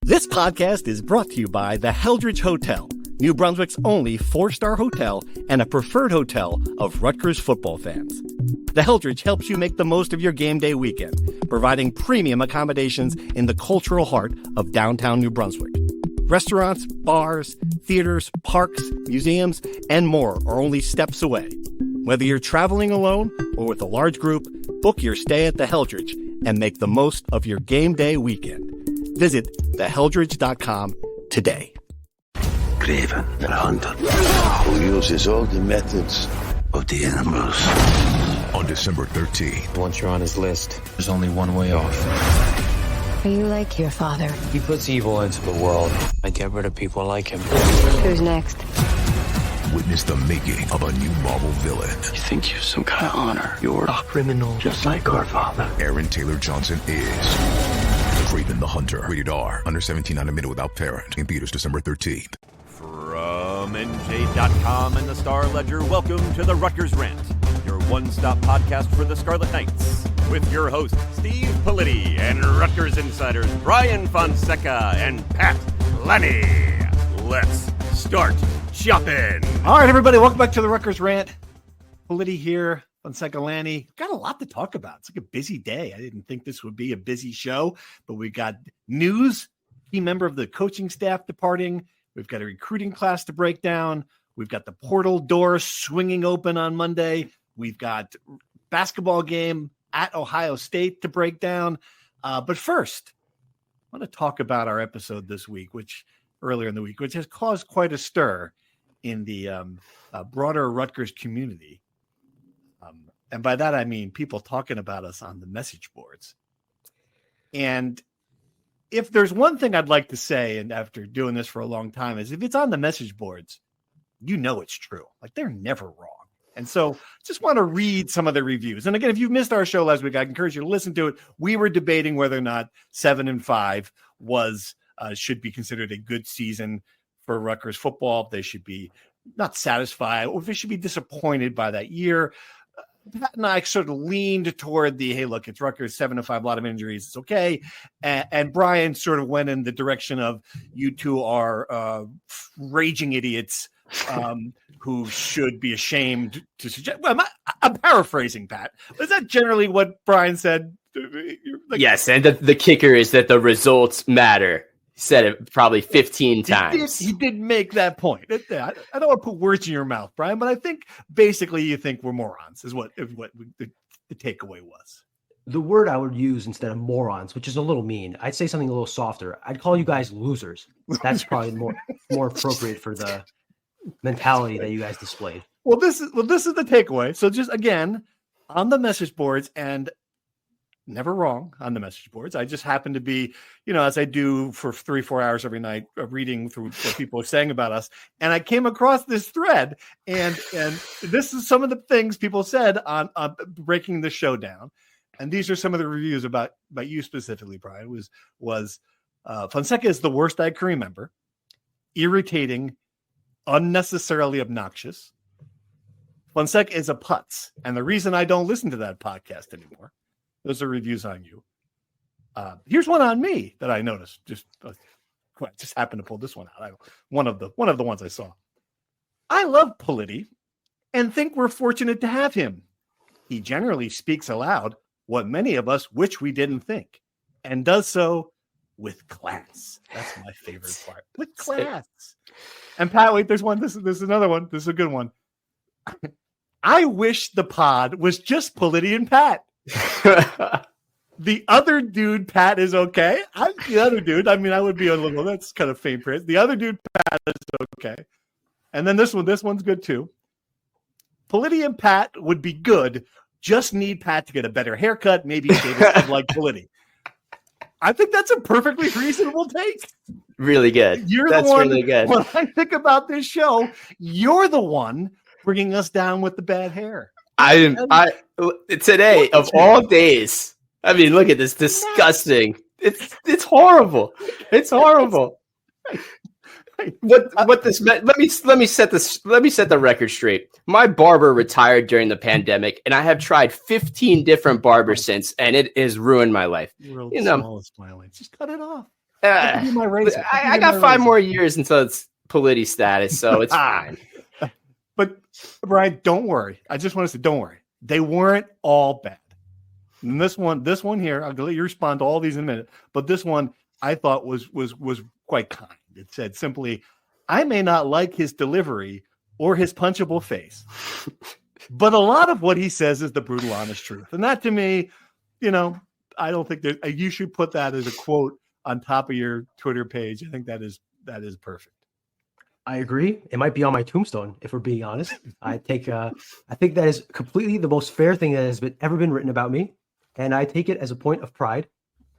This podcast is brought to you by the Heldridge Hotel, New Brunswick's only 4-star hotel and a preferred hotel of Rutgers football fans. The Heldridge helps you make the most of your game day weekend, providing premium accommodations in the cultural heart of downtown New Brunswick. Restaurants, bars, theaters, parks, museums, and more are only steps away. Whether you're traveling alone or with a large group, book your stay at the Heldridge and make the most of your game day weekend. Visit theheldridge.com today. Craven, the hunter, who uses all the methods of the animals. On December 13th. Once you're on his list, there's only one way off. Are you like your father? He puts evil into the world. I get rid of people like him. Who's next? Witness the making of a new Marvel villain. You think you have some kind of honor? You're a criminal, just like our father. Aaron Taylor Johnson is Craven the Hunter. Rated R. Under 17 on a minute without parent. In theaters December 13th. From NJ.com and the Star Ledger, welcome to the Rutgers Rant, your one-stop podcast for the Scarlet Knights, with your hosts Steve Politti and Rutgers insiders Brian Fonseca and Pat Lenny. Let's start shopping. All right, everybody, welcome back to the Rutgers Rant. Politti here, Fonseca, Lanny. Got a lot to talk about. It's like a busy day. I didn't think this would be a busy show, but we got news, key member of the coaching staff departing. We've got a recruiting class to break down. We've got the portal door swinging open on Monday. We've got basketball game at Ohio State to break down. But first, I want to talk about our episode this week, earlier in the week, which has caused quite a stir in the broader Rutgers community. And by that, I mean people talking about us on the message boards. And if there's one thing I'd like to say, and after doing this for a long time, is if it's on the message boards, you know it's true. Like, they're never wrong. And so just want to read some of the reviews. And again, if you missed our show last week, I encourage you to listen to it. We were debating whether or not 7-5 should be considered a good season for Rutgers football. They should be not satisfied, or they should be disappointed by that year. Pat and I sort of leaned toward hey, look, it's Rutgers 7-5, a lot of injuries. It's okay. And Brian sort of went in the direction of, you two are raging idiots who should be ashamed to suggest. Well, I'm paraphrasing, Pat. Is that generally what Brian said? Yes, and the kicker is that the results matter. He said it probably 15 times. He did make that point. I don't want to put words in your mouth, Brian, but I think basically you think we're morons is what the takeaway was. The word I would use instead of morons, which is a little mean, I'd say something a little softer. I'd call you guys losers. That's probably more appropriate for the mentality that you guys displayed. Well, this is the takeaway. So just again, on the message boards, and never wrong on the message boards. I just happen to be, as I do for 3-4 hours every night, reading through what people are saying about us. And I came across this thread, and this is some of the things people said on breaking the show down. And these are some of the reviews about you specifically, Brian. Was Fonseca is the worst I can remember, irritating, unnecessarily obnoxious. Fonseca is a putz. And the reason I don't listen to that podcast anymore. Those are reviews on you. Here's one on me that I noticed. Just happened to pull this one out. One of the ones I saw. I love Politti and think we're fortunate to have him. He generally speaks aloud what many of us wish we didn't think, and does so with class. That's my favorite part. With class. And Pat, wait, there's one. This is another one. This is a good one. I wish the pod was just Politti and Pat. The other dude, Pat, is okay. The other dude, I would be a little, that's kind of faint praise. The other dude, Pat, is okay. And then this one's good too. Politti and Pat would be good. Just need Pat to get a better haircut. Maybe David like Politti. I think that's a perfectly reasonable take. Really good. That's really good. When I think about this show, you're the one bringing us down with the bad hair. Today of all days. Look at this. Disgusting. It's horrible. It's horrible. What this meant? Let me set the record straight. My barber retired during the pandemic, and I have tried 15 different barbers since, and it has ruined my life. Smallest violence. Just cut it off. That could be my razor. I got 5 more years until it's Politi status, so it's fine. But Brian, don't worry. I just want to say, don't worry. They weren't all bad. And this one here, I'll let you respond to all these in a minute. But this one I thought was quite kind. It said simply, "I may not like his delivery or his punchable face, but a lot of what he says is the brutal, honest truth." And that, to me, I don't think you should put that as a quote on top of your Twitter page. I think that is perfect. I agree. It might be on my tombstone, if we're being honest. I think that is completely the most fair thing that has ever been written about me, and I take it as a point of pride.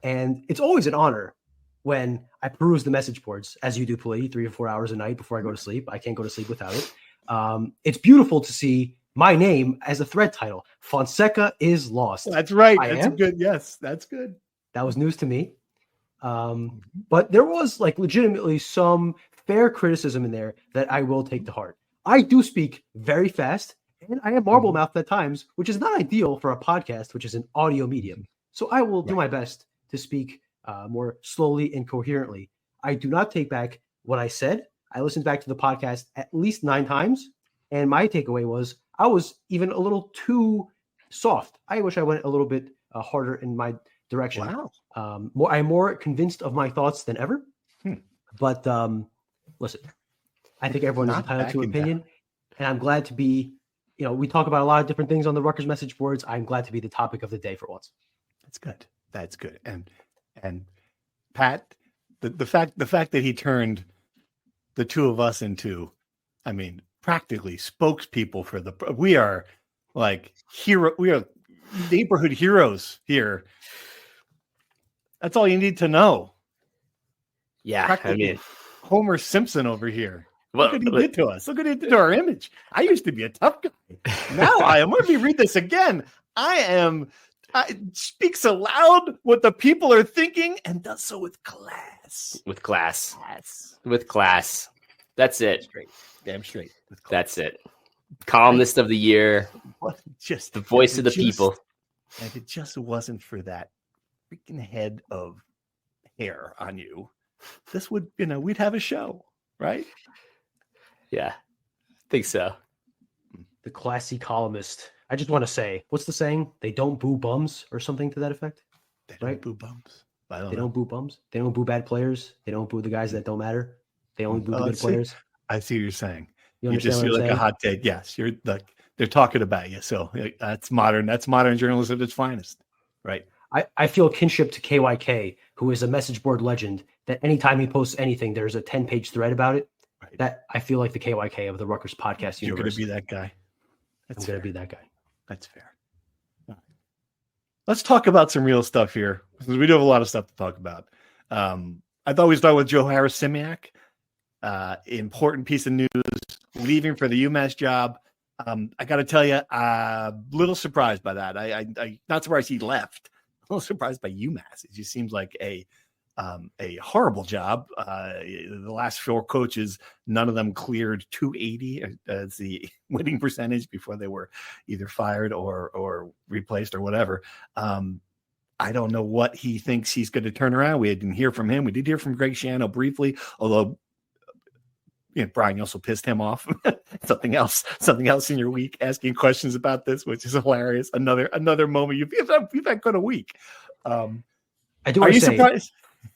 And it's always an honor when I peruse the message boards, as you do, Politi, 3 or 4 hours a night before I go to sleep. I can't go to sleep without it. It's beautiful to see my name as a thread title. Fonseca is lost. That's right. That's good. Yes, that's good. That was news to me. But there was legitimately some fair criticism in there that I will take to heart. I do speak very fast, and I am marble mouthed at times, which is not ideal for a podcast, which is an audio medium. So I will do my best to speak more slowly and coherently. I do not take back what I said. I listened back to the podcast at least 9 times, and my takeaway was I was even a little too soft. I wish I went a little bit harder in my direction. Wow. I'm more convinced of my thoughts than ever. But listen, I think everyone is entitled to an opinion, and I'm glad to be. We talk about a lot of different things on the Rutgers message boards. I'm glad to be the topic of the day for once. That's good. That's good. And Pat, the fact that he turned the two of us into, practically spokespeople for we are we are neighborhood heroes here. That's all you need to know. Yeah, practically Homer Simpson over here. Look what he did to us. Look what he did to our image. I used to be a tough guy. Now I am. Let me read this again. I speaks aloud what the people are thinking and does so with class. With class. With class. That's it. Damn straight. That's it. Columnist of the year. Just the voice of the people. And if it just wasn't for that freaking head of hair on you, this would, we'd have a show, right? Yeah, I think so. The classy columnist. I just want to say, what's the saying? They don't boo bums or something to that effect. They don't boo bums. They don't boo bums. They don't boo bad players. They don't boo the guys that don't matter. They only boo the good players. I see what you're saying. You just feel like a hot take. Yes, you're they're talking about you. So that's modern. That's modern journalism at its finest, right? I feel kinship to KYK, who is a message board legend. That anytime he posts anything, there's a 10-page thread about it. Right. That I feel like the KYK of the Rutgers podcast universe. You're going to be that guy. I'm going to be that guy. That's fair. Let's talk about some real stuff here, because we do have a lot of stuff to talk about. I thought we'd start with Joe Harris-Simiak. Important piece of news, leaving for the UMass job. I got to tell you, a little surprised by that. I not surprised he left. A little surprised by UMass. It just seems like a horrible job. The last 4 coaches, none of them cleared 280 as the winning percentage before they were either fired or replaced or whatever. I don't know what he thinks he's going to turn around. We didn't hear from him. We did hear from Greg Schiano briefly, although Brian, you also pissed him off. something else in your week, asking questions about this, which is hilarious. Another moment you've had quite a week. I do want to say, surprised?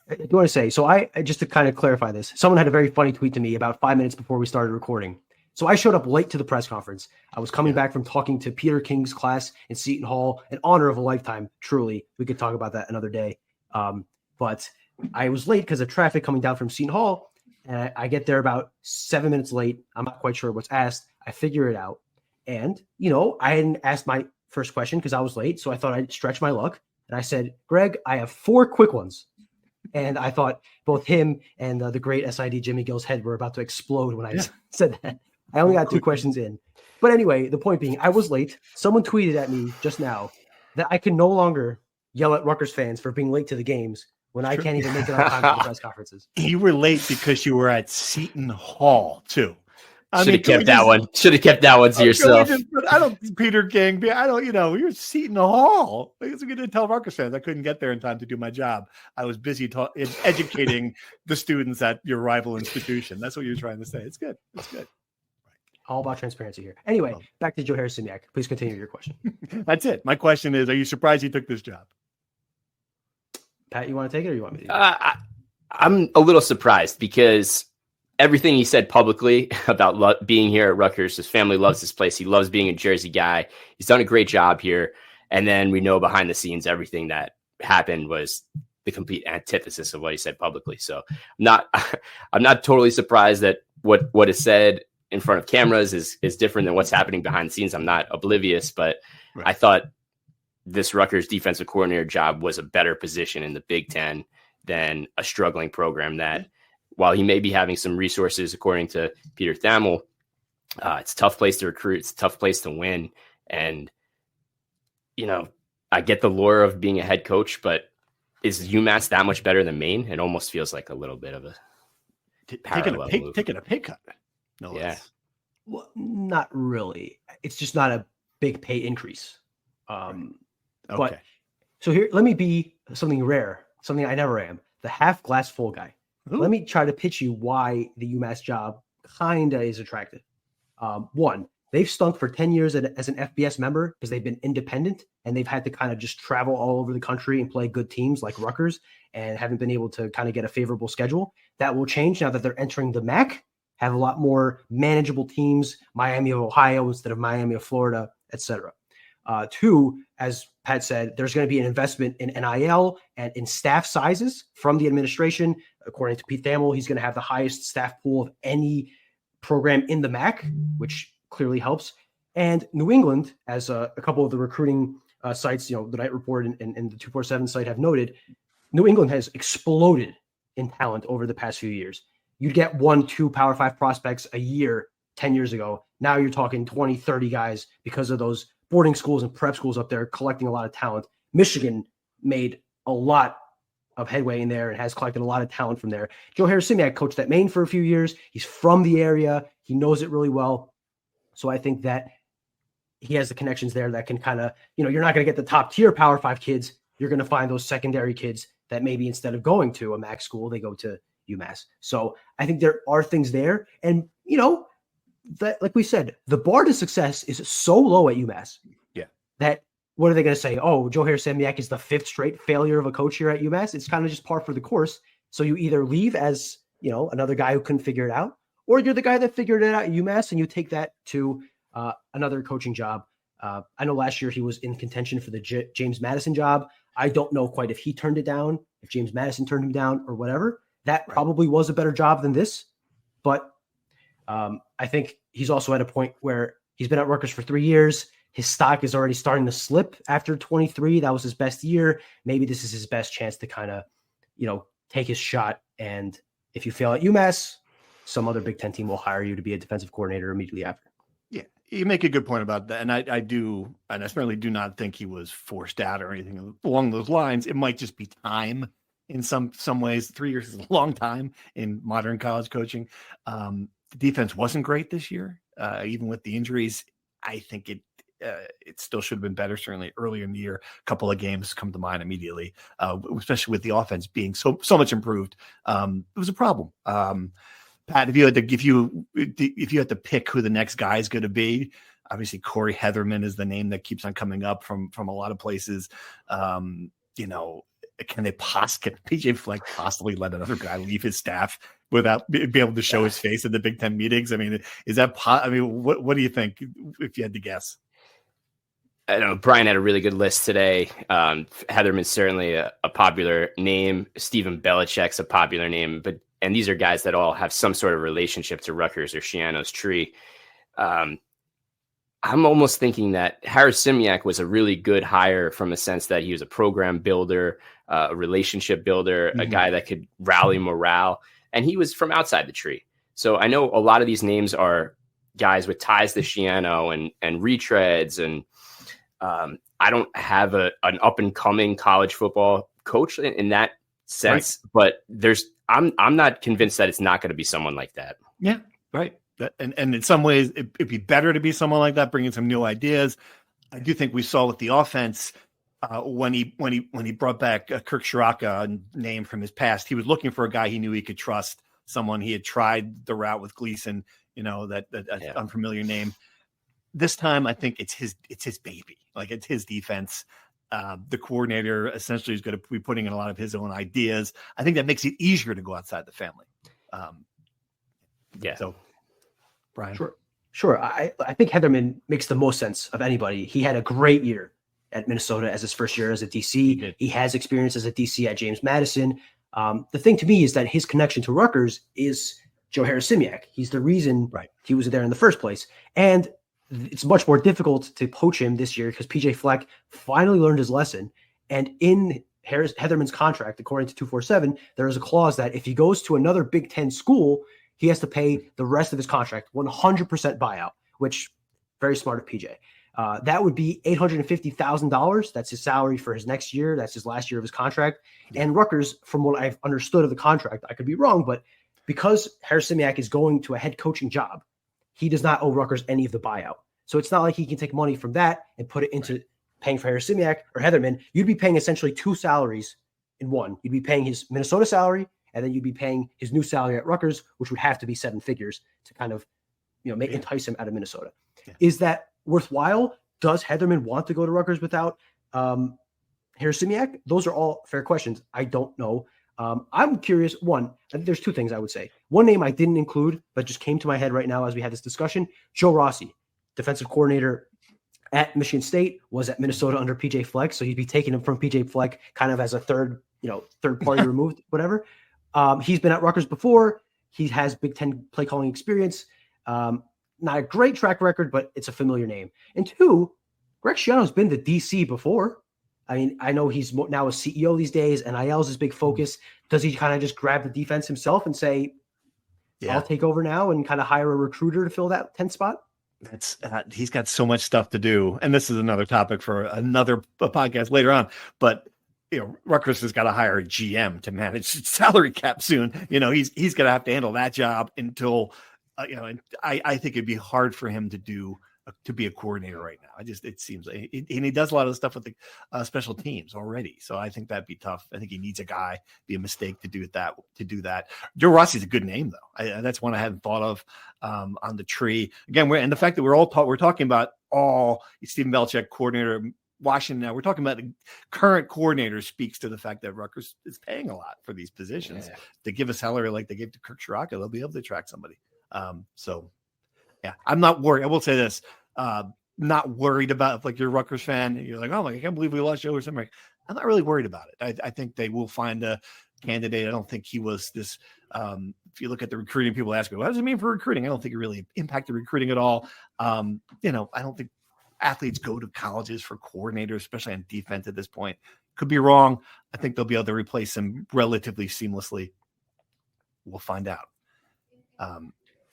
I do want to say, so I just to kind of clarify this, someone had a very funny tweet to me about 5 minutes before we started recording. So I showed up late to the press conference. I was coming back from talking to Peter King's class in Seton Hall, an honor of a lifetime. Truly, we could talk about that another day. But I was late because of traffic coming down from Seton Hall. And I get there about 7 minutes late. I'm not quite sure what's asked. I figure it out. And, I hadn't asked my first question because I was late. So I thought I'd stretch my luck. And I said, Greg, I have 4 quick ones. And I thought both him and the great SID Jimmy Gill's head were about to explode when I said that. I only got 2 questions in. But anyway, the point being, I was late. Someone tweeted at me just now that I can no longer yell at Rutgers fans for being late to the games when I can't even make it on time for the press conferences. You were late because you were at Seton Hall, too. Should have kept that one. Should have kept that one to yourself. I don't, Peter King. I don't. We were seating the hall. I was going to tell Rutgers fans I couldn't get there in time to do my job. I was busy educating the students at your rival institution. That's what you're trying to say. It's good. It's good. All about transparency here. Anyway, back to Joe Harris-Simiak. Please continue your question. That's it. My question is: are you surprised he took this job? Pat, you want to take it, or you want me to? I'm a little surprised because everything he said publicly about being here at Rutgers, his family loves this place. He loves being a Jersey guy. He's done a great job here. And then we know behind the scenes, everything that happened was the complete antithesis of what he said publicly. So I'm not totally surprised that what is said in front of cameras is different than what's happening behind the scenes. I'm not oblivious, but right. I thought this Rutgers defensive coordinator job was a better position in the Big Ten than a struggling program that, while he may be having some resources, according to Peter Thamel, it's a tough place to recruit. It's a tough place to win. And, I get the lure of being a head coach, but is UMass that much better than Maine? It almost feels like a little bit of a taking a pay cut. No less. Well, not really. It's just not a big pay increase. Okay. But so here, let me be something rare, something I never am, the half glass full guy. Ooh. Let me try to pitch you why the UMass job kinda is attractive. One, they've stunk for 10 years as an FBS member because they've been independent and they've had to kind of just travel all over the country and play good teams like Rutgers and haven't been able to kind of get a favorable schedule. That will change now that they're entering the MAC, have a lot more manageable teams, Miami of Ohio instead of Miami of Florida, etc. Two, as Pat said, there's going to be an investment in NIL and in staff sizes from the administration. According to Pete Thamel, he's going to have the highest staff pool of any program in the MAC, which clearly helps. And New England, as a couple of the recruiting sites, the Knight Report and the 247 site have noted, New England has exploded in talent over the past few years. You'd get 1-2 Power 5 prospects a year 10 years ago. Now you're talking 20, 30 guys because of those boarding schools and prep schools up there collecting a lot of talent. Michigan made a lot of headway in there and has collected a lot of talent from there. Joe Harris-Simiak coached at Maine for a few years. He's from the area. He knows it really well. So I think that he has the connections there that can kind of, you're not going to get the top tier Power 5 kids. You're going to find those secondary kids that maybe instead of going to a MAC school, they go to UMass. So I think there are things there. And, that, like we said, the bar to success is so low at UMass. Yeah. That what are they going to say? Oh, Joe Harris-Simiak is the 5th straight failure of a coach here at UMass. It's kind of just par for the course. So you either leave as, another guy who couldn't figure it out, or you're the guy that figured it out at UMass and you take that to another coaching job. I know last year he was in contention for the James Madison job. I don't know quite if he turned it down, if James Madison turned him down or whatever. That probably was a better job than this. But I think he's also at a point where he's been at Rutgers for 3 years. His stock is already starting to slip after 23. That was his best year. Maybe this is his best chance to kind of, take his shot. And if you fail at UMass, some other Big Ten team will hire you to be a defensive coordinator immediately after. Yeah, you make a good point about that. And I do, and I certainly do not think he was forced out or anything along those lines. It might just be time in some ways. 3 years is a long time in modern college coaching. The defense wasn't great this year, even with the injuries. I think it still should have been better. Certainly earlier in the year, a couple of games come to mind immediately, especially with the offense being so much improved. It was a problem. Pat, if you had to pick who the next guy is going to be, obviously Corey Heatherman is the name that keeps on coming up from a lot of places. Can PJ Fleck possibly let another guy leave his staff without being able to show his face in the Big Ten meetings? I mean, is that? What do you think if you had to guess? I know Brian had a really good list today. Heatherman's certainly a popular name. Stephen Belichick's a popular name, and these are guys that all have some sort of relationship to Rutgers or Shiano's tree. I'm almost thinking that Harris-Simiak was a really good hire from a sense that he was a program builder, a relationship builder, a guy that could rally morale, and he was from outside the tree. So I know a lot of these names are guys with ties to Shiano and retreads, and I don't have an up-and-coming college football coach in that sense, but I'm not convinced that it's not going to be someone like that. Yeah, right. And in some ways, it'd be better to be someone like that, bringing some new ideas. I do think we saw with the offense when he brought back Kirk Shiraka, a name from his past. He was looking for a guy he knew he could trust, someone he had tried the route with Gleason, that unfamiliar name. This time, I think it's his baby. Like, it's his defense. The coordinator essentially is going to be putting in a lot of his own ideas. I think that makes it easier to go outside the family. So, Brian. Sure. I think Heatherman makes the most sense of anybody. He had a great year at Minnesota as his first year as a DC. He has experience as a DC at James Madison. The thing to me is that his connection to Rutgers is Joe Harris-Simiak. He's the reason he was there in the first place. And it's much more difficult to poach him this year because PJ Fleck finally learned his lesson. And in Heatherman's contract, according to 247, there is a clause that if he goes to another Big Ten school, he has to pay the rest of his contract 100% buyout, which very smart of PJ. That would be $850,000. That's his salary for his next year. That's his last year of his contract. And Rutgers, from what I've understood of the contract, I could be wrong, but because Harris-Simiak is going to a head coaching job, he does not owe Rutgers any of the buyout. So it's not like he can take money from that and put it into paying for Harris-Simiak or Heatherman. You'd be paying essentially two salaries in one. You'd be paying his Minnesota salary, and then you'd be paying his new salary at Rutgers, which would have to be 7 figures to kind of, entice him out of Minnesota. Yeah. Is that worthwhile? Does Heatherman want to go to Rutgers without Harris-Simiak? Those are all fair questions. I don't know. I'm curious. One, there's two things I would say. One name I didn't include, but just came to my head right now as we had this discussion. Joe Rossi, defensive coordinator at Michigan State, was at Minnesota under PJ Fleck. So he'd be taking him from PJ Fleck kind of as a third party removed, whatever. He's been at Rutgers before. He has Big Ten play calling experience. Not a great track record, but it's a familiar name. And two, Greg Schiano's been the DC before. I mean, I know he's now a CEO these days, and NIL is his big focus. Does he kind of just grab the defense himself and say, I'll take over now and kind of hire a recruiter to fill that 10th spot? He's got so much stuff to do. And this is another topic for another podcast later on. But Rutgers has got to hire a GM to manage salary cap soon. He's going to have to handle that job until, and I think it'd be hard for him to be a coordinator right now. It seems like, and he does a lot of the stuff with the special teams already. So I think that'd be tough. I think he needs a guy. Be a mistake to do that. Joe Rossi's a good name though. That's one I hadn't thought of on the tree. Again, and the fact that we're talking about all Stephen Belichick coordinator Washington now. We're talking about the current coordinator speaks to the fact that Rutgers is paying a lot for these positions. To give a salary like they gave to Kirk Shiraka, they'll be able to attract somebody. I'm not worried. I will say this, not worried about, like, you're a Rutgers fan and you're like, oh, I can't believe we lost Joe or something. I'm not really worried about it. I think they will find a candidate. I don't think he was this, if you look at the recruiting, people ask me, what does it mean for recruiting? I don't think it really impacted recruiting at all. I don't think athletes go to colleges for coordinators, especially on defense at this point. Could be wrong. I think they'll be able to replace him relatively seamlessly. We'll find out. All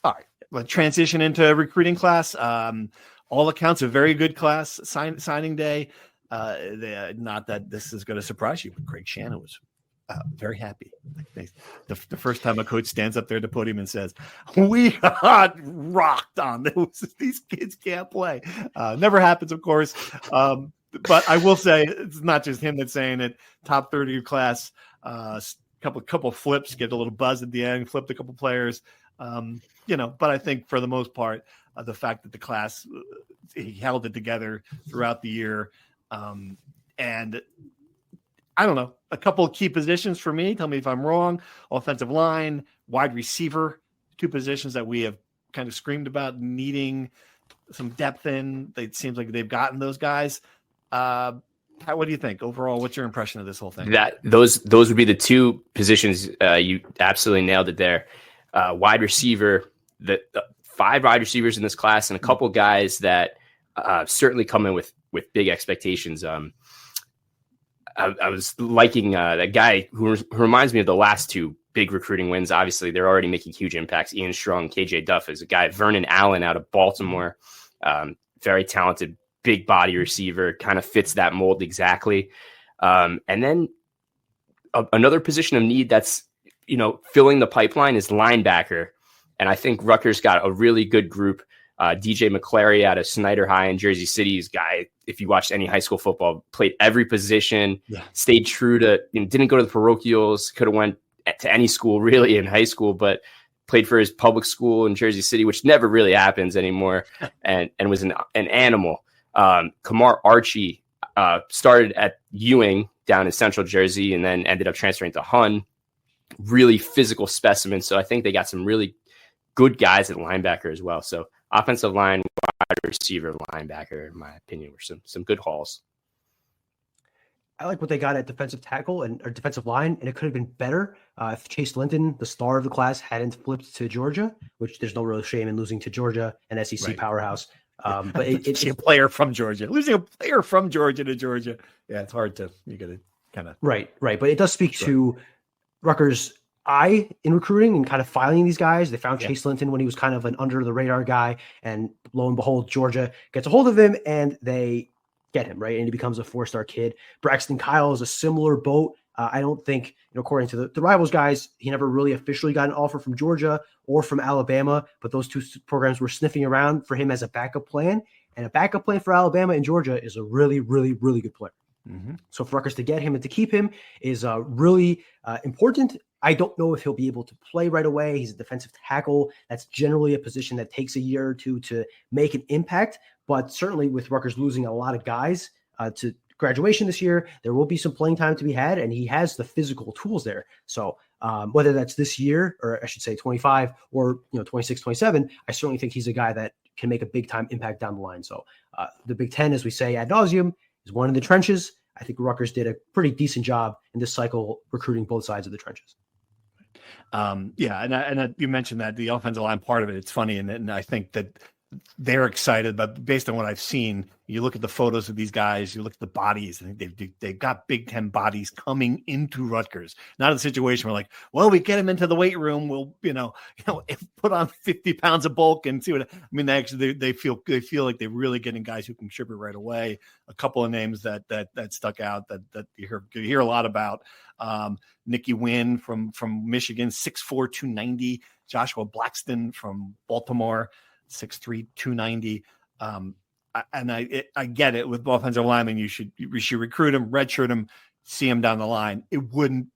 right. Let's transition into recruiting class. All accounts, a very good class. Signing day. Not that this is going to surprise you, but Greg Schiano was very happy. The first time a coach stands up there at the podium and says, we got rocked on. These kids can't play. Never happens, of course. But I will say it's not just him that's saying it. Top 30 class, couple flips, get a little buzz at the end, flipped a couple players. But I think for the most part, the fact that the class, he held it together throughout the year. And I don't know, a couple of key positions for me. Tell me if I'm wrong. Offensive line, wide receiver, two positions that we have kind of screamed about needing some depth in. It seems like they've gotten those guys. What do you think overall? What's your impression of this whole thing? Those would be the two positions. You absolutely nailed it there. Wide receiver, the 5 wide receivers in this class, and a couple guys that certainly come in with big expectations. I was liking that guy who reminds me of the last 2 big recruiting wins. Obviously, they're already making huge impacts. Ian Strong, KJ Duff is a guy. Vernon Allen out of Baltimore, very talented, big body receiver, kind of fits that mold exactly. And then another position of need that's filling the pipeline is linebacker. And I think Rutgers got a really good group. DJ McClary out of Snyder High in Jersey City is guy, if you watched any high school football, played every position, stayed true to, didn't go to the parochials, could have went to any school really in high school, but played for his public school in Jersey City, which never really happens anymore, and was an animal. Kamar Archie started at Ewing down in Central Jersey and then ended up transferring to Hun. Really physical specimen. So I think they got some really good guys at linebacker as well. So offensive line, wide receiver, linebacker, in my opinion, were some good hauls. I like what they got at defensive tackle or defensive line, and it could have been better if Chase Linton, the star of the class, hadn't flipped to Georgia, which there's no real shame in losing to Georgia, an SEC powerhouse. But it's a player from Georgia, losing a player from Georgia to Georgia. Yeah, it's hard to, you got to kind of. Right. But it does speak to Rutgers' eye in recruiting and kind of filing these guys. They found Chase Linton when he was kind of an under the radar guy, and lo and behold, Georgia gets a hold of him and they get him, right? And he becomes a 4-star kid. Braxton Kyle is a similar boat. I don't think, according to the Rivals guys, he never really officially got an offer from Georgia or from Alabama, but those two programs were sniffing around for him as a backup plan. And a backup plan for Alabama and Georgia is a really, really, really good player. Mm-hmm. So for Rutgers to get him and to keep him is really important. I don't know if he'll be able to play right away. He's a defensive tackle. That's generally a position that takes a year or two to make an impact. But certainly with Rutgers losing a lot of guys to graduation this year, there will be some playing time to be had, and he has the physical tools there. So whether that's this year, or I should say 25 or 26, 27, I certainly think he's a guy that can make a big time impact down the line. So the Big Ten, as we say ad nauseum, is one in the trenches. I think Rutgers did a pretty decent job in this cycle recruiting both sides of the trenches. And you mentioned that the offensive line part of it, it's funny. And I think that they're excited, but based on what I've seen, you look at the photos of these guys, you look at the bodies, I think they've got Big Ten bodies coming into Rutgers. Not a situation where we get them into the weight room, we'll, put on 50 pounds of bulk and see what, they feel like they're really getting guys who can contribute right away. A couple of names that stuck out that you hear a lot about. Nicky Wynn from Michigan, 6'4", 290. Joshua Blackston from Baltimore, 6'3", 290. And I get it with offensive linemen. You should recruit him, redshirt him, see him down the line. It wouldn't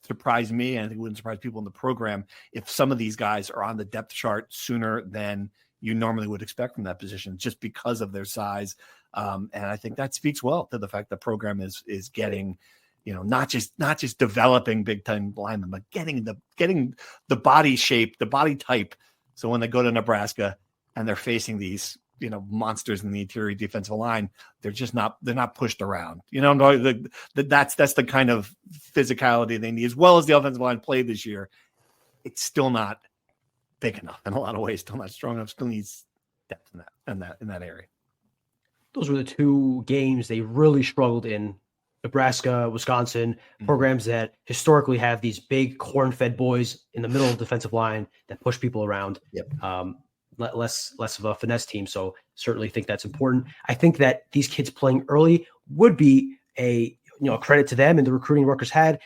surprise me, and I think it wouldn't surprise people in the program if some of these guys are on the depth chart sooner than you normally would expect from that position, just because of their size. And I think that speaks well to the fact the program is getting, not just developing Big Ten linemen, but getting the body shape, the body type. So when they go to Nebraska and they're facing these, monsters in the interior defensive line, they're not pushed around. That's the kind of physicality they need, as well as the offensive line played this year. It's still not big enough in a lot of ways, still not strong enough, still needs depth in that area. Those were the two games they really struggled in. Nebraska, Wisconsin, programs that historically have these big corn-fed boys in the middle of the defensive line that push people around. Yep. Less of a finesse team. So certainly think that's important. I think that these kids playing early would be a credit to them and the recruiting Rutgers had.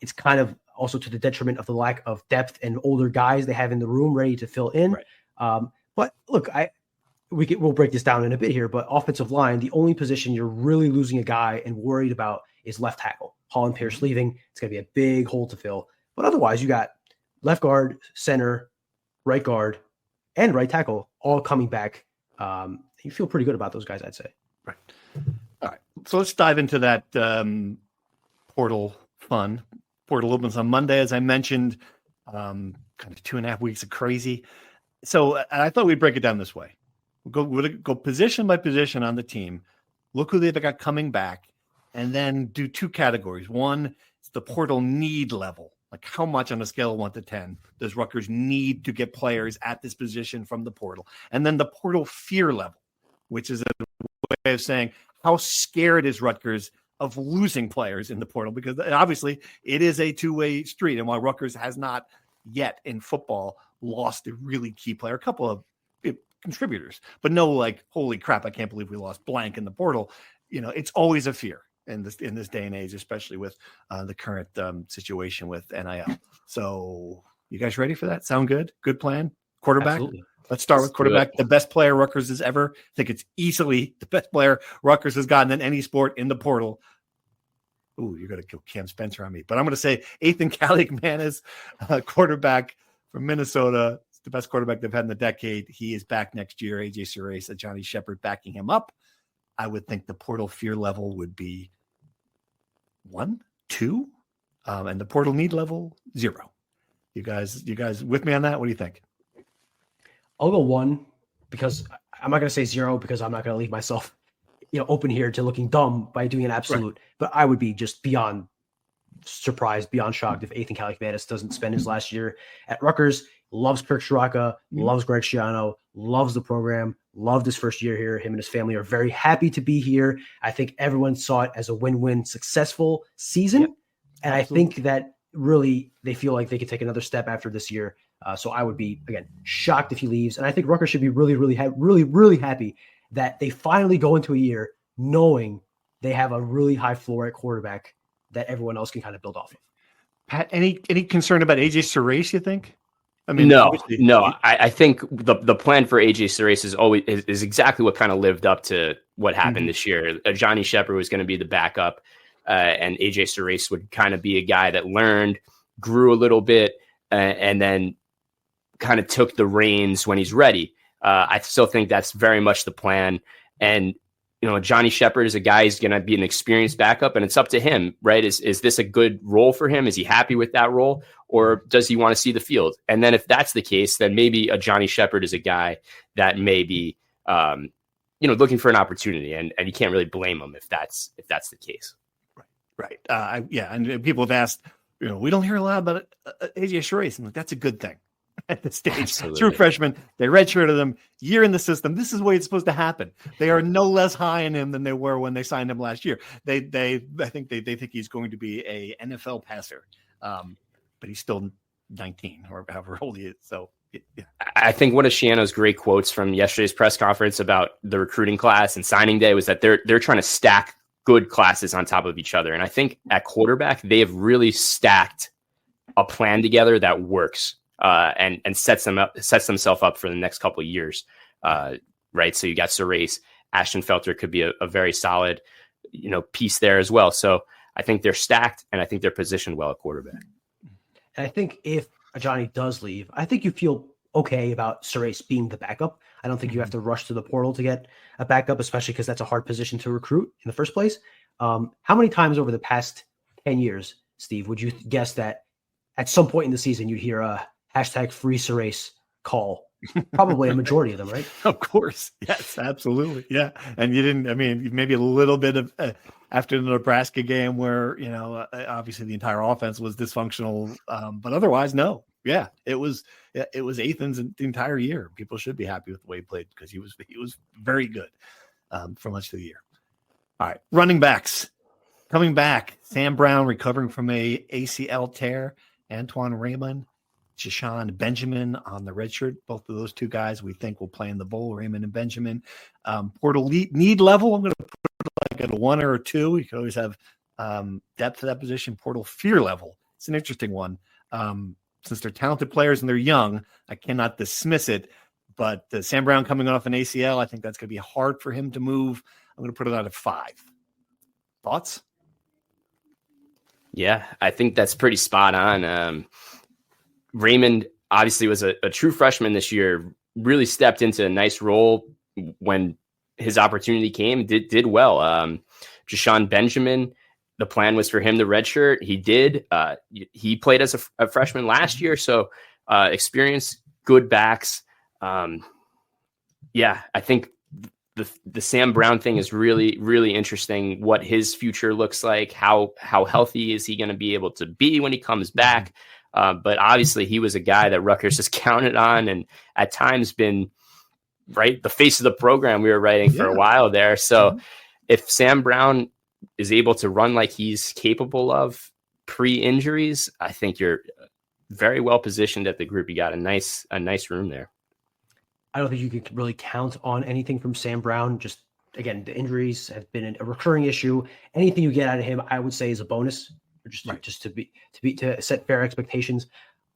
It's kind of also to the detriment of the lack of depth and older guys they have in the room ready to fill in. Right. But look, we'll break this down in a bit here, but offensive line, the only position you're really losing a guy and worried about is left tackle. Holland Pierce leaving. It's going to be a big hole to fill. But otherwise, you got left guard, center, right guard, and right tackle all coming back. You feel pretty good about those guys, I'd say. Right. All right. So let's dive into that portal fun. Portal opens on Monday, as I mentioned. Kind of 2.5 weeks of crazy. So I thought we'd break it down this way. We'll go position by position on the team. Look who they've got coming back, and then do two categories. One is the portal need level. Like how much on a scale of 1 to 10 does Rutgers need to get players at this position from the portal? And then the portal fear level, which is a way of saying how scared is Rutgers of losing players in the portal? Because obviously it is a two-way street. And while Rutgers has not yet in football lost a really key player, a couple of contributors, but no like, holy crap, I can't believe we lost blank in the portal. It's always a fear in this day and age, especially with the current situation with NIL. So you guys ready for that? Sound good? Good plan? quarterback. Absolutely. Let's start with quarterback. The best player Rutgers has ever. I think it's easily the best player Rutgers has gotten in any sport in the portal. Ooh, you're going to kill Cam Spencer on me. But I'm going to say Ethan Kaliakmanis, quarterback from Minnesota. It's the best quarterback they've had in the decade. He is back next year. AJ Surace, Johnny Shepard backing him up. I would think the portal fear level would be 1, 2, and the portal need level 0. You guys with me on that? What do you think? I'll go 1 because I'm not going to say 0 because I'm not going to leave myself, open here to looking dumb by doing an absolute. Right. But I would be just beyond surprised, beyond shocked if Ethan Kaliakmanis doesn't spend his last year at Rutgers. Loves Kirk Ciarrocca, loves Greg Schiano, loves the program, loved his first year here. Him and his family are very happy to be here. I think everyone saw it as a win-win, successful season. Yep. And absolutely. I think that really they feel like they could take another step after this year. So I would be, again, shocked if he leaves. And I think Rutgers should be really, really happy that they finally go into a year knowing they have a really high floor at quarterback that everyone else can kind of build off of. Pat, any concern about AJ Surace, you think? I mean, no. I think the plan for AJ Surace is exactly what kind of lived up to what happened this year. Johnny Shepard was going to be the backup, and AJ Surace would kind of be a guy that learned, grew a little bit, and then kind of took the reins when he's ready. I still think that's very much the plan. And Johnny Shepard is a guy who's going to be an experienced backup, and it's up to him, right? Is this a good role for him? Is he happy with that role, or does he want to see the field? And then if that's the case, then maybe a Johnny Shepard is a guy that may be, looking for an opportunity, and you can't really blame him if that's the case. Right. And people have asked, we don't hear a lot about AJ Surace, and that's a good thing. At this stage, absolutely. True freshman, they redshirted him, year in the system. This is the way it's supposed to happen. They are no less high in him than they were when they signed him last year. I think they think he's going to be a NFL passer, but he's still 19 or however old he is. So yeah. I think one of Schiano's great quotes from yesterday's press conference about the recruiting class and signing day was that they're trying to stack good classes on top of each other. And I think at quarterback, they have really stacked a plan together that works. And sets themselves up for the next couple of years, right? So you got Surace, Ashton Felter could be a very solid, piece there as well. So I think they're stacked, and I think they're positioned well at quarterback. And I think if Johnny does leave, I think you feel okay about Surace being the backup. I don't think you have to rush to the portal to get a backup, especially because that's a hard position to recruit in the first place. How many times over the past 10 years, Steve, would you guess that at some point in the season you'd hear a hashtag free Surace call? Probably a majority of them, right? Of course. Yes, absolutely. Yeah. And maybe a little bit of after the Nebraska game where, obviously the entire offense was dysfunctional. But otherwise, no. Yeah. It was Ethan's the entire year. People should be happy with the way he played because he was very good for much of the year. All right. Running backs coming back. Sam Brown recovering from a ACL tear. Antoine Raymond, Jashon Benjamin on the red shirt. Both of those two guys we think will play in the bowl, Raymond and Benjamin. Portal need level, I'm going to put it like at a 1 or a 2. You can always have depth for that position. Portal fear level. It's an interesting one. Since they're talented players and they're young, I cannot dismiss it. But Sam Brown coming off an ACL, I think that's going to be hard for him to move. I'm going to put it out at 5. Thoughts? Yeah, I think that's pretty spot on. Raymond obviously was a true freshman this year, really stepped into a nice role when his opportunity came, did well. Jashon Benjamin, the plan was for him to redshirt. He did. He played as a freshman last year, so experienced, good backs. I think the Sam Brown thing is really, really interesting. What his future looks like, how healthy is he going to be able to be when he comes back? But obviously, he was a guy that Rutgers has counted on, and at times been the face of the program we were writing for a while there. So, if Sam Brown is able to run like he's capable of pre-injuries, I think you're very well positioned at the group. You got a nice room there. I don't think you can really count on anything from Sam Brown. Just, again, the injuries have been a recurring issue. Anything you get out of him, I would say, is a bonus, just to set fair expectations.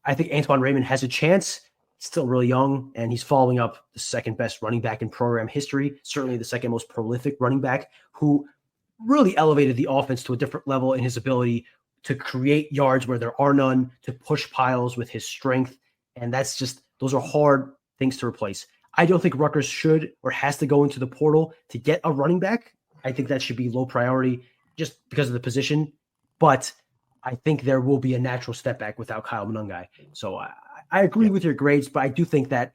I think Antoine Raymond has a chance still really young, and he's following up the second best running back in program history, certainly the second most prolific running back, who really elevated the offense to a different level in his ability to create yards where there are none, to push piles with his strength. And those are hard things to replace. I don't think Rutgers should or has to go into the portal to get a running back. I think that should be low priority just because of the position. But I think there will be a natural step back without Kyle Monungai. So I agree with your grades, but I do think that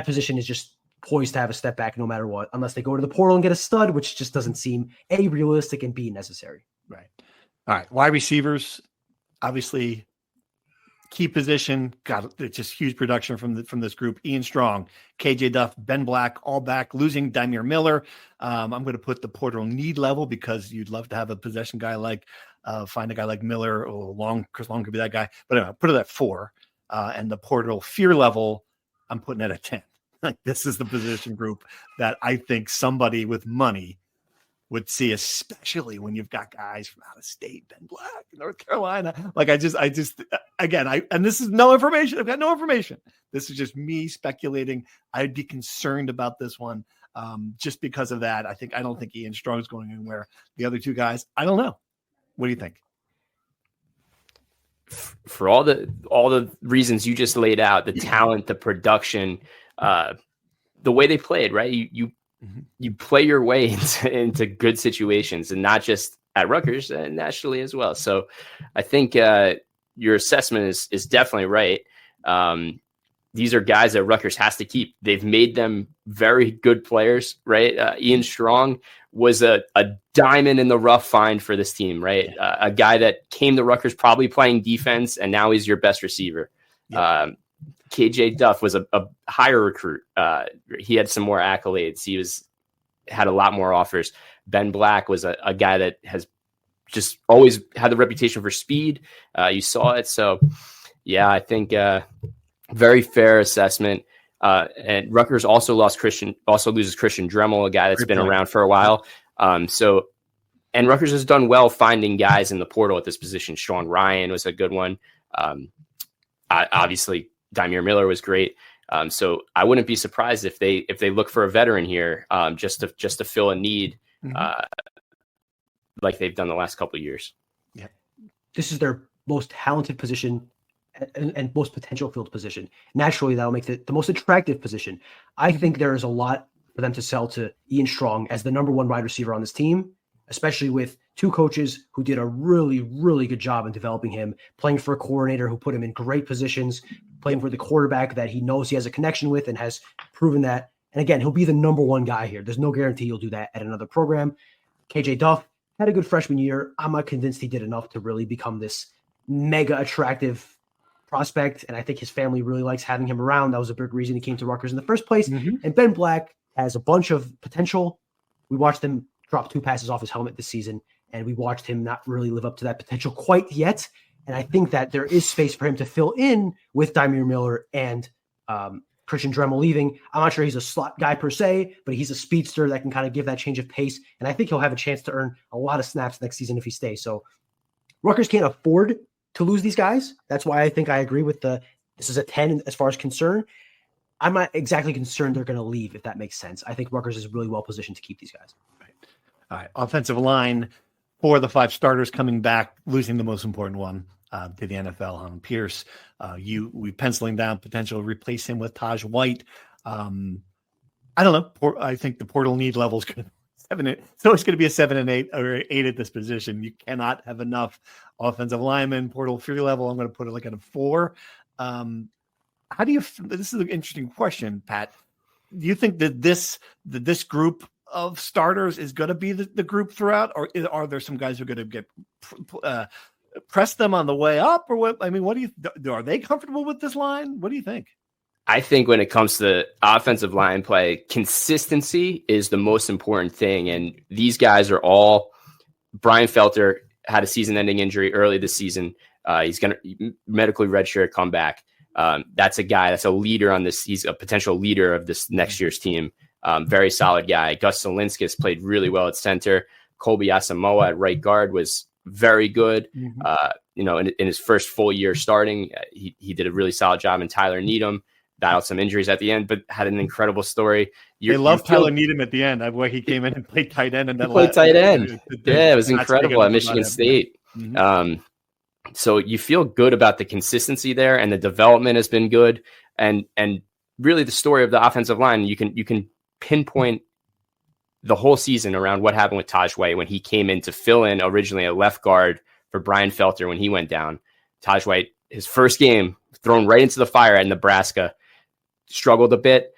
position is just poised to have a step back no matter what, unless they go to the portal and get a stud, which just doesn't seem A, realistic, and B, necessary. Right. All right. Wide receivers, obviously key position. Got just huge production from this group. Ian Strong, KJ Duff, Ben Black, all back. Losing Dymere Miller. I'm going to put the portal need level because you'd love to have a possession guy like find a guy like Miller or Chris Long could be that guy. But anyway, put it at 4. And the portal fear level, I'm putting it at 10. Like this is the position group that I think somebody with money would see, especially when you've got guys from out of state, Ben Black, North Carolina. Like and this is no information. I've got no information. This is just me speculating. I'd be concerned about this one just because of that. I don't think Ian Strong is going anywhere. The other 2 guys, I don't know. What do you think? For all the reasons you just laid out, the talent, the production, the way they played, right? You play your way into good situations, and not just at Rutgers, nationally as well. So I think your assessment is definitely right. These are guys that Rutgers has to keep. They've made them very good players, right? Ian Strong was a diamond in the rough find for this team, right? A guy that came to Rutgers probably playing defense, and now he's your best receiver. Yeah. KJ Duff was a higher recruit. He had some more accolades. He had a lot more offers. Ben Black was a guy that has just always had the reputation for speed. You saw it. So yeah, I think very fair assessment. And Rutgers also loses Christian Dremel, a guy that's been around for a while. And Rutgers has done well finding guys in the portal at this position. Sean Ryan was a good one. Obviously Dymere Miller was great. So I wouldn't be surprised if they look for a veteran here, just to fill a need, like they've done the last couple of years. Yeah. This is their most talented position and most potential field position. Naturally, that'll make the most attractive position. I think there is a lot for them to sell to Ian Strong as the number 1 wide receiver on this team, especially with 2 coaches who did a really, really good job in developing him, playing for a coordinator who put him in great positions, playing for the quarterback that he knows he has a connection with and has proven that. And again, he'll be the number 1 guy here. There's no guarantee he'll do that at another program. KJ Duff had a good freshman year. I'm not convinced he did enough to really become this mega attractive prospect, and I think his family really likes having him around. That was a big reason he came to Rutgers in the first place. And Ben Black has a bunch of potential. We watched him drop 2 passes off his helmet this season, and we watched him not really live up to that potential quite yet. And I think that there is space for him to fill in with Dymere Miller and Christian Dremel leaving. I'm not sure he's a slot guy per se, but he's a speedster that can kind of give that change of pace. And I think he'll have a chance to earn a lot of snaps next season if he stays. So Rutgers can't afford to lose these guys. That's why I think I agree with this is a 10 as far as concern. I'm not exactly concerned they're going to leave, if that makes sense. I think Rutgers is really well positioned to keep these guys. Right. All right. Offensive line, 4 of the 5 starters coming back, losing the most important one to the NFL, Holland Pierce. We penciling down potential to replace him with Taj White. I don't know. I think the portal need level is going to 7. It's always going to be a 7 and 8 or 8 at this position. You cannot have enough offensive linemen. Portal fear level, I'm going to put it like at a 4. How do you? This is an interesting question, Pat. Do you think that this group of starters is going to be the group throughout, or are there some guys who are going to get press them on the way up, or what? I mean, what do you? Are they comfortable with this line? What do you think? I think when it comes to offensive line play, consistency is the most important thing. And these guys are all – Brian Felter had a season-ending injury early this season. He's going to medically redshirt, come back. That's a guy that's a leader on this. He's a potential leader of this next year's team. Very solid guy. Gus Zielinskis played really well at center. Colby Asamoah at right guard was very good. in his first full year starting. He did a really solid job. And Tyler Needham battled some injuries at the end, but had an incredible story. They love Tyler Needham at the end. Where he came in and played tight end, and then played tight end. Yeah, it was incredible at Michigan State. Mm-hmm. So you feel good about the consistency there, and the development has been good. And really, the story of the offensive line, you can pinpoint the whole season around what happened with Taj White when he came in to fill in originally a left guard for Brian Felter when he went down. Taj White, his first game, thrown right into the fire at Nebraska, struggled a bit,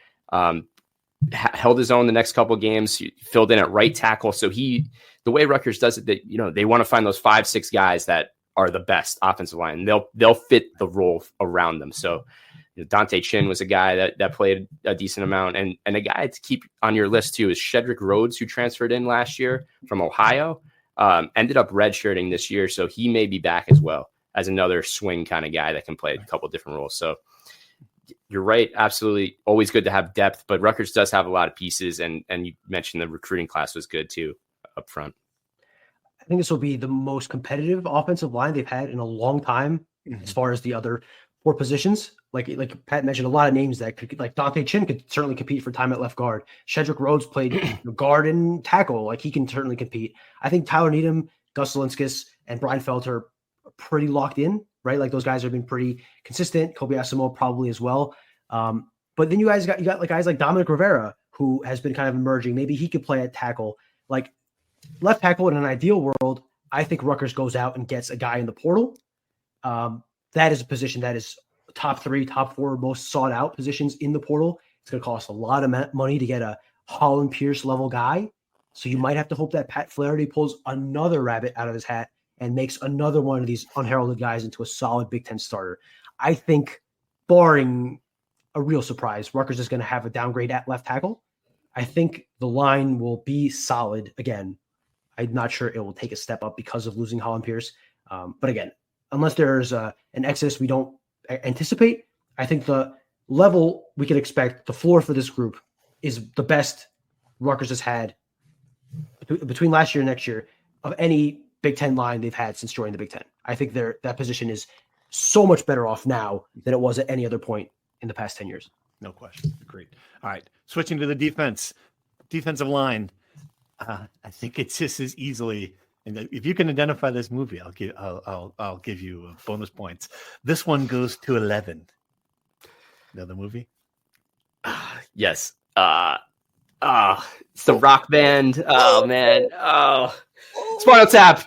held his own the next couple of games, filled in at right tackle. So the way Rutgers does it, they want to find those 5-6 guys that are the best offensive line. They'll fit the role around them. So Dante Chin was a guy that played a decent amount, and a guy to keep on your list too is Shedrick Rhodes, who transferred in last year from Ohio, ended up redshirting this year. So he may be back as well as another swing kind of guy that can play a couple different roles. So you're right. Absolutely. Always good to have depth, but Rutgers does have a lot of pieces. And you mentioned the recruiting class was good too up front. I think this will be the most competitive offensive line they've had in a long time, as far as the other 4 positions. Like Pat mentioned, a lot of names that could, like Dante Chin could certainly compete for time at left guard. Shedrick Rhodes played guard and tackle. Like he can certainly compete. I think Tyler Needham, Gus Zielinskis, and Brian Felter are pretty locked in, right? Like those guys have been pretty consistent. Kobe Asimo probably as well. But then you got like guys like Dominic Rivera, who has been kind of emerging. Maybe he could play at tackle. Like left tackle in an ideal world, I think Rutgers goes out and gets a guy in the portal. That is a position that is top 3, top 4 most sought out positions in the portal. It's going to cost a lot of money to get a Holland Pierce level guy. So you might have to hope that Pat Flaherty pulls another rabbit out of his hat and makes another one of these unheralded guys into a solid Big Ten starter. I think, barring a real surprise, Rutgers is going to have a downgrade at left tackle. I think the line will be solid again. I'm not sure it will take a step up because of losing Holland Pierce. But again, unless there's an exodus we don't anticipate, I think the level we can expect, the floor for this group, is the best Rutgers has had between last year and next year of any Big Ten line they've had since joining the Big Ten. I think that position is so much better off now than it was at any other point in the past 10 years. No question. Agreed. All right. Switching to the defensive line. I think it's just as easily, and if you can identify this movie, I'll give you bonus points. This one goes to 11. You know the movie? Yes. It's the rock band. Oh man. Oh, Spinal Tap.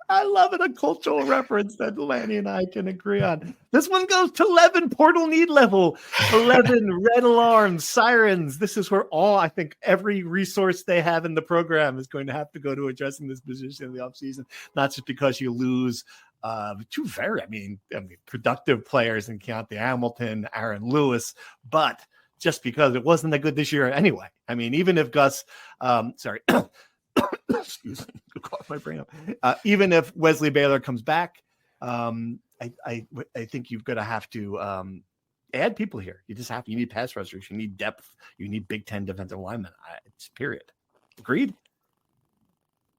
I love it. A cultural reference that Lanny and I can agree on. This one goes to 11, portal need level. 11, red alarms, sirens. This is where I think every resource they have in the program is going to have to go to addressing this position in the offseason, not just because you lose two very, productive players in Keontae Hamilton, Aaron Lewis, but just because it wasn't that good this year anyway. I mean, even if Gus, excuse me, cough my brain up. Even if Wesley Baylor comes back, I think you've got to have to add people here. You need pass rushers, you need depth, you need Big Ten defensive linemen. It's period. Agreed.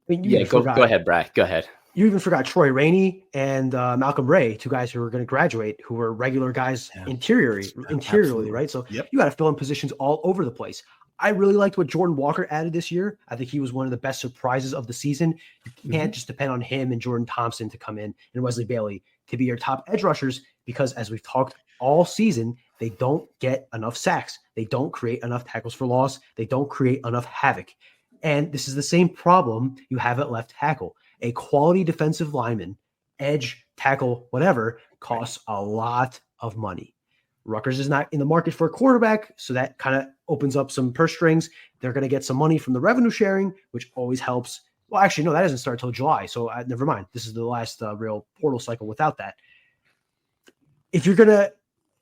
Go ahead, Brad. Go ahead. You even forgot Troy Rainey and Malcolm Ray, 2 guys who are going to graduate, who were regular guys interiorly, right? So you got to fill in positions all over the place. I really liked what Jordan Walker added this year. I think he was one of the best surprises of the season. You can't just depend on him and Jordan Thompson to come in and Wesley Bailey to be your top edge rushers, because as we've talked all season, they don't get enough sacks. They don't create enough tackles for loss. They don't create enough havoc. And this is the same problem you have at left tackle. A quality defensive lineman, edge, tackle, whatever, costs a lot of money. Rutgers is not in the market for a quarterback, so that kind of opens up some purse strings. They're going to get some money from the revenue sharing, which always helps. Well, actually, no, that doesn't start until July, so never mind. This is the last real portal cycle without that. If you're going to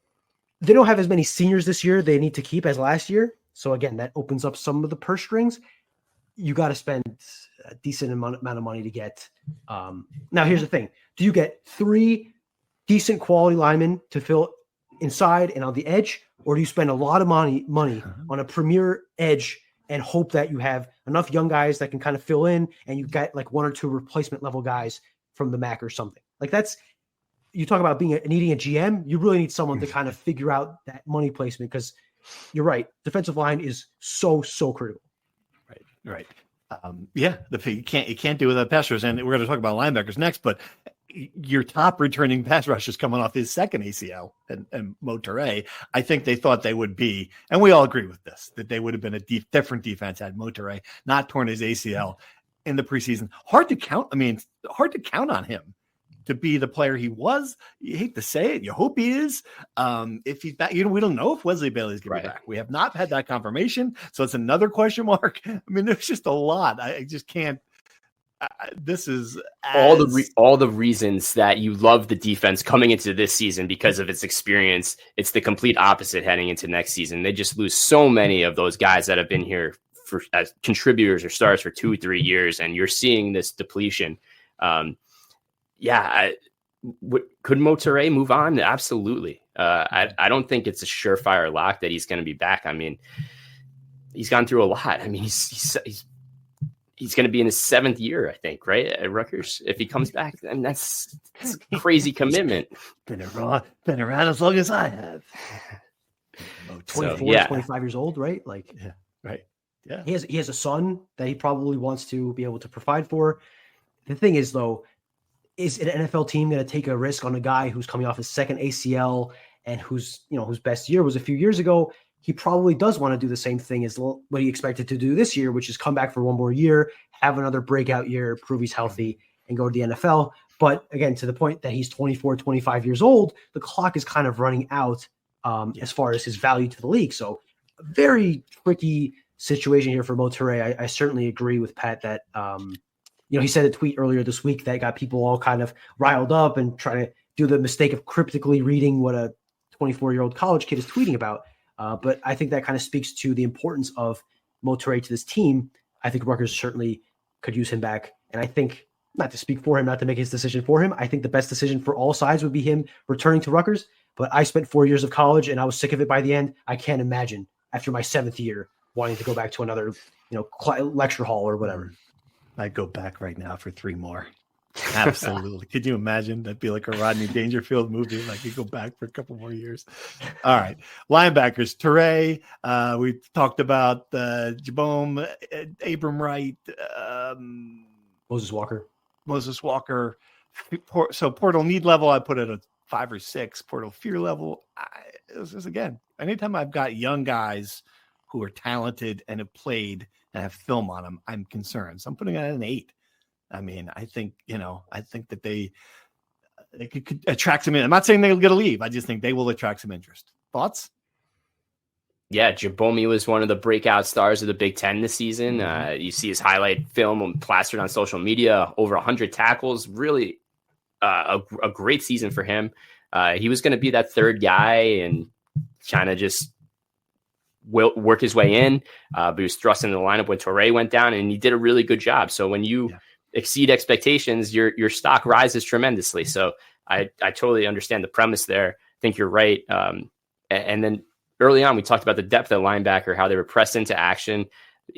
– they don't have as many seniors this year they need to keep as last year, so again, that opens up some of the purse strings. You got to spend a decent amount of money to get now, here's the thing. Do you get 3 decent quality linemen to fill inside and on the edge, or do you spend a lot of money on a premier edge and hope that you have enough young guys that can kind of fill in and you get like 1 or 2 replacement level guys from the MAC or something. Like you talk about needing a GM. You really need someone to kind of figure out that money placement, because you're right. Defensive line is so critical. Right. You can't do without pass rush, and we're going to talk about linebackers next. But your top returning pass rush is coming off his second ACL, and Mo Toure. I think they thought they would be, and we all agree with this, that they would have been a different defense had Mo Toure not torn his ACL in the preseason. Hard to count on him to be the player he was. You hate to say it. You hope he is. If he's back, we don't know if Wesley Bailey's going to be back. We have not had that confirmation. So it's another question mark. I mean, there's just a lot. I just can't. This is all the reasons that you love the defense coming into this season because of its experience. It's the complete opposite heading into next season. They just lose so many of those guys that have been here as contributors or stars for 2-3 years. And you're seeing this depletion. Could Mo Toure move on? Absolutely. I don't think it's a surefire lock that he's going to be back. I mean, he's gone through a lot. I mean, he's going to be in his 7th year, I think, right, at Rutgers. If he comes back, and that's a crazy commitment. Been around as long as I have. 24, 25 years old, right? Like, yeah, right. Yeah. He has a son that he probably wants to be able to provide for. The thing is, though, is an NFL team going to take a risk on a guy who's coming off his second ACL and whose best year was a few years ago? He probably does want to do the same thing as what he expected to do this year, which is come back for one more year, have another breakout year, prove he's healthy, and go to the NFL. But again, to the point that he's 24, 25 years old, the clock is kind of running out as far as his value to the league. So a very tricky situation here for Mo Toure. I certainly agree with Pat that he said a tweet earlier this week that got people all kind of riled up and trying to do the mistake of cryptically reading what a 24-year-old college kid is tweeting about. But I think that kind of speaks to the importance of Mo Toure to this team. I think Rutgers certainly could use him back. And I think, not to speak for him, not to make his decision for him, I think the best decision for all sides would be him returning to Rutgers. But I spent 4 years of college and I was sick of it by the end. I can't imagine after my 7th year wanting to go back to another, lecture hall or whatever. I'd go back right now for 3 more. Absolutely. Could you imagine? That'd be like a Rodney Dangerfield movie. Like you go back for a couple more years. All right. Linebackers, Toure. We talked about Jabome, Abram Wright, Moses Walker. So portal need level, I put it at 5 or 6. Portal fear level. This is, again, anytime I've got young guys who are talented and have played and have film on them, I'm concerned. So I'm putting it at an 8. I mean, I think that they could attract some. I'm not saying they'll get a leave. I just think they will attract some interest. Thoughts? Yeah, Jabome was one of the breakout stars of the Big Ten this season. You see his highlight film plastered on social media, over 100 tackles. Really a great season for him. He was going to be that third guy and kind of just work his way in. But he was thrust into the lineup when Toure went down, and he did a really good job. So when you exceed expectations, your stock rises tremendously. So I totally understand the premise there. I think you're right. And then early on, we talked about the depth at linebacker, how they were pressed into action.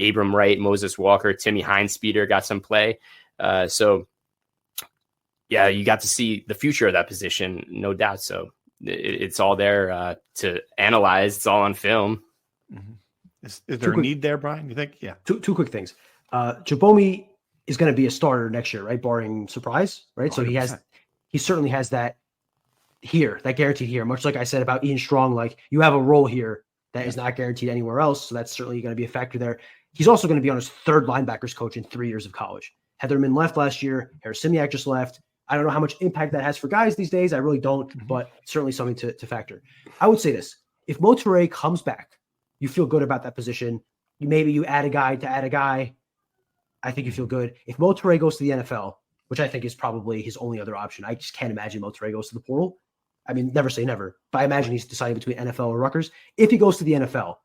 Abram Wright, Moses Walker, Timmy Hines-Speeder got some play. So yeah, you got to see the future of that position, no doubt. So it's all there to analyze. It's all on film. Mm-hmm. Is there a need there, Brian? You think? Yeah. Two quick things. Jabome is going to be a starter next year, right? Barring surprise, right? 100%. So he certainly has that guaranteed here. Much like I said about Ian Strong, like you have a role here that is not guaranteed anywhere else. So that's certainly going to be a factor there. He's also going to be on his 3rd linebackers coach in 3 years of college. Heatherman left last year. Harris-Simiak just left. I don't know how much impact that has for guys these days. I really don't, but certainly something to factor. I would say this. If Mo Toure comes back, you feel good about that position. Maybe you add a guy to add a guy. I think you feel good. If Mo Toure goes to the NFL, which I think is probably his only other option, I just can't imagine Mo Toure goes to the portal. I mean, never say never, but I imagine he's deciding between NFL or Rutgers. If he goes to the NFL,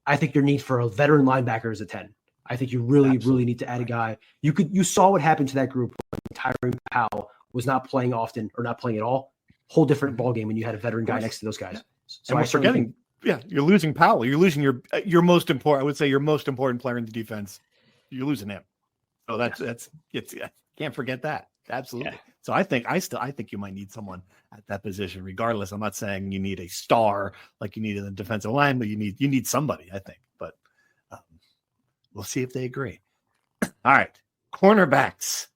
I think your need for a veteran linebacker is a 10. I think you really need to add a guy. You saw what happened to that group when Tyrone Powell was not playing often or not playing at all. Whole different ballgame when you had a veteran guy next to those guys. So and we're forgetting, you're losing Powell. You're losing your most important, I would say your most important player in the defense. You're losing him. So that's can't forget that. Absolutely. Yeah. So I think you might need someone at that position, regardless. I'm not saying you need a star like you need in the defensive line, but you need somebody, I think. But we'll see if they agree. All right. Cornerbacks.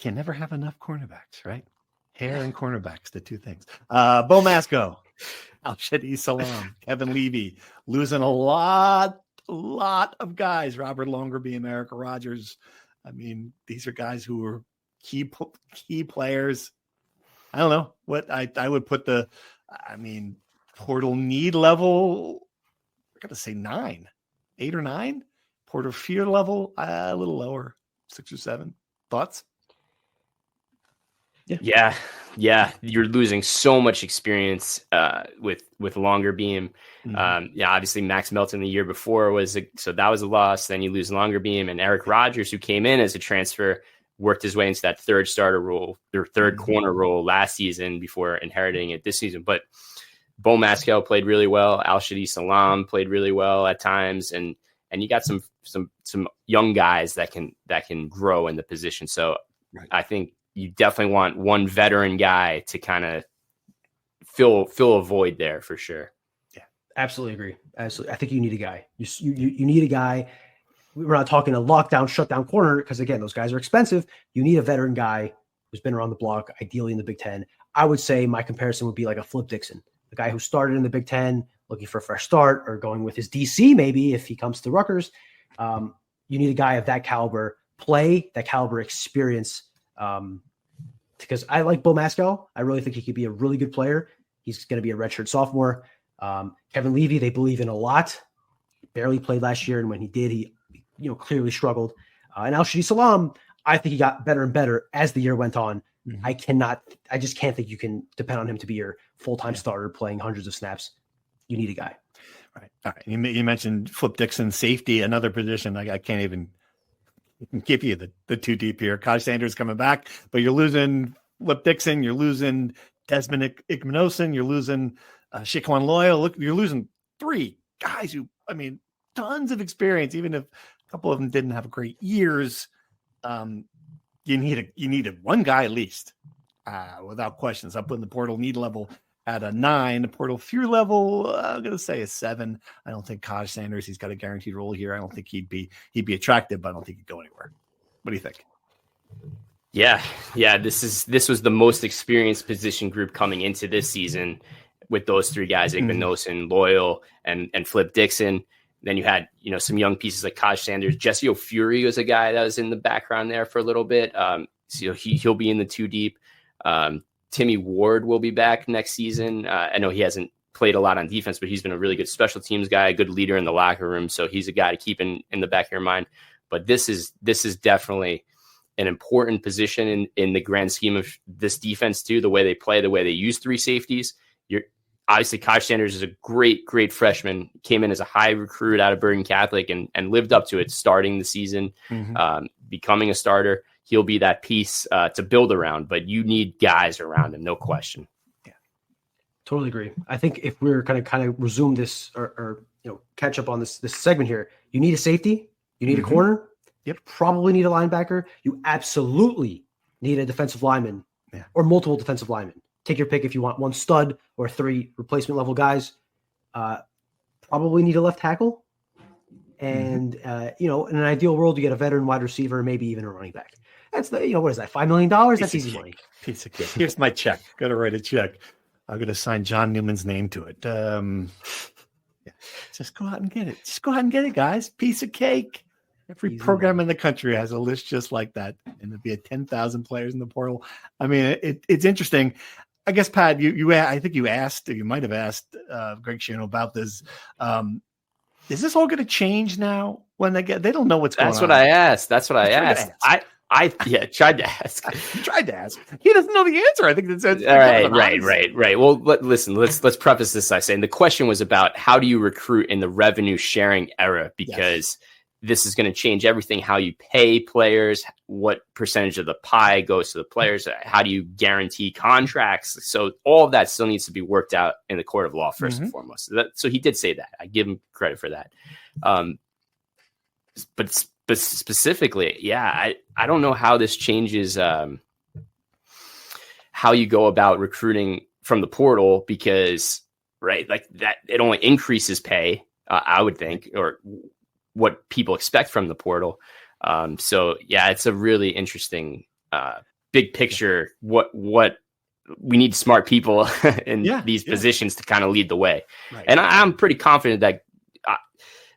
Can never have enough cornerbacks, right? Hair and cornerbacks, the two things. Bo Masco, Al-Shadi Salam, Kevin Levy, losing a lot of guys. Robert Longerby, Erica Rogers. I mean, these are guys who were key players. I don't know what I would put portal need level. I got to say 8 or 9. Porter fear level, a little lower, 6 or 7. Thoughts? Yeah. You're losing so much experience with Longer Beam. Obviously Max Melton the year before so that was a loss. Then you lose Longer Beam, and Eric Rogers, who came in as a transfer, worked his way into that third starter role, their third corner role last season before inheriting it this season. But Bo Masco played really well. Al-Shadi Salam played really well at times, and you got some young guys that can grow in the position. So right. I think you definitely want one veteran guy to kind of fill a void there for sure. Yeah, absolutely agree. Absolutely. I think you need a guy. You need a guy. We're not talking a lockdown, shutdown corner, because again, those guys are expensive. You need a veteran guy who's been around the block, ideally in the Big Ten. I would say my comparison would be like a Flip Dixon, the guy who started in the Big Ten, looking for a fresh start, or going with his DC maybe if he comes to Rutgers. You need a guy of that caliber, that caliber experience. Because I like Bo Masco. I really think he could be a really good player. He's going to be a redshirt sophomore. Kevin Levy, they believe in a lot. Barely played last year, and when he did, he clearly struggled. And Al-Shadi Salam, I think he got better and better as the year went on. I just can't think you can depend on him to be your full-time starter playing hundreds of snaps. You need a guy. Right. All right. You mentioned Flip Dixon, safety, another position. I can't even give you the too deep here. Kaj Sanders coming back, but you're losing Flip Dixon. You're losing Desmond Igmanosin. You're losing Shaquan Loyal. Look, you're losing 3 guys who, tons of experience, even if a couple of them didn't have great years. You needed one guy at least, without questions. I'm putting the portal need level at a 9, the portal fear level, I'm going to say a 7. I don't think Kaj Sanders, he's got a guaranteed role here. I don't think he'd be attractive, but I don't think he'd go anywhere. What do you think? Yeah. This was the most experienced position group coming into this season with those 3 guys, Igmanosin, Loyal, and Flip Dixon. Then you had, some young pieces like Kaj Sanders. Jesse O'Fury was a guy that was in the background there for a little bit. So he'll be in the 2 deep. Timmy Ward will be back next season. I know he hasn't played a lot on defense, but he's been a really good special teams guy, a good leader in the locker room. So he's a guy to keep in the back of your mind. But this is definitely an important position in the grand scheme of this defense too, the way they play, the way they use 3 safeties. Obviously, Kaj Sanders is a great freshman, came in as a high recruit out of Bergen Catholic and lived up to it, starting the season, becoming a starter. He'll be that piece to build around, but you need guys around him, no question. Yeah, totally agree. I think if we're going to kind of resume this or catch up on this segment here, you need a safety, you need a corner, you probably need a linebacker, you absolutely need a defensive lineman or multiple defensive linemen. Take your pick if you want 1 stud or 3 replacement level guys. Probably need a left tackle. And, in an ideal world, you get a veteran wide receiver, maybe even a running back. That's what is that? $5 million? That's easy money. Piece of cake. Here's my check. Got to write a check. I'm going to sign John Newman's name to it. Just go out and get it. Just go out and get it, guys. Piece of cake. Every program in the country has a list just like that. And there'd be 10,000 players in the portal. It's interesting. I guess, Pat, I think you asked, or you might have asked Greg Schiano about this. Is this all going to change now when they don't know what's going on? That's what I asked. I tried to ask. You tried to ask. He doesn't know the answer. I think that's right. Well, listen, let's preface this by saying the question was about how do you recruit in the revenue sharing era, because this is going to change everything, how you pay players, what percentage of the pie goes to the players, how do you guarantee contracts. So all of that still needs to be worked out in the court of law first and foremost. So he did say that. I give him credit for that. But specifically, yeah, I don't know how this changes how you go about recruiting from the portal, because right, like that, it only increases pay, I would think, or what people expect from the portal. So yeah, it's a really interesting big picture. What we need smart people in these positions to kind of lead the way. Right. And I'm pretty confident that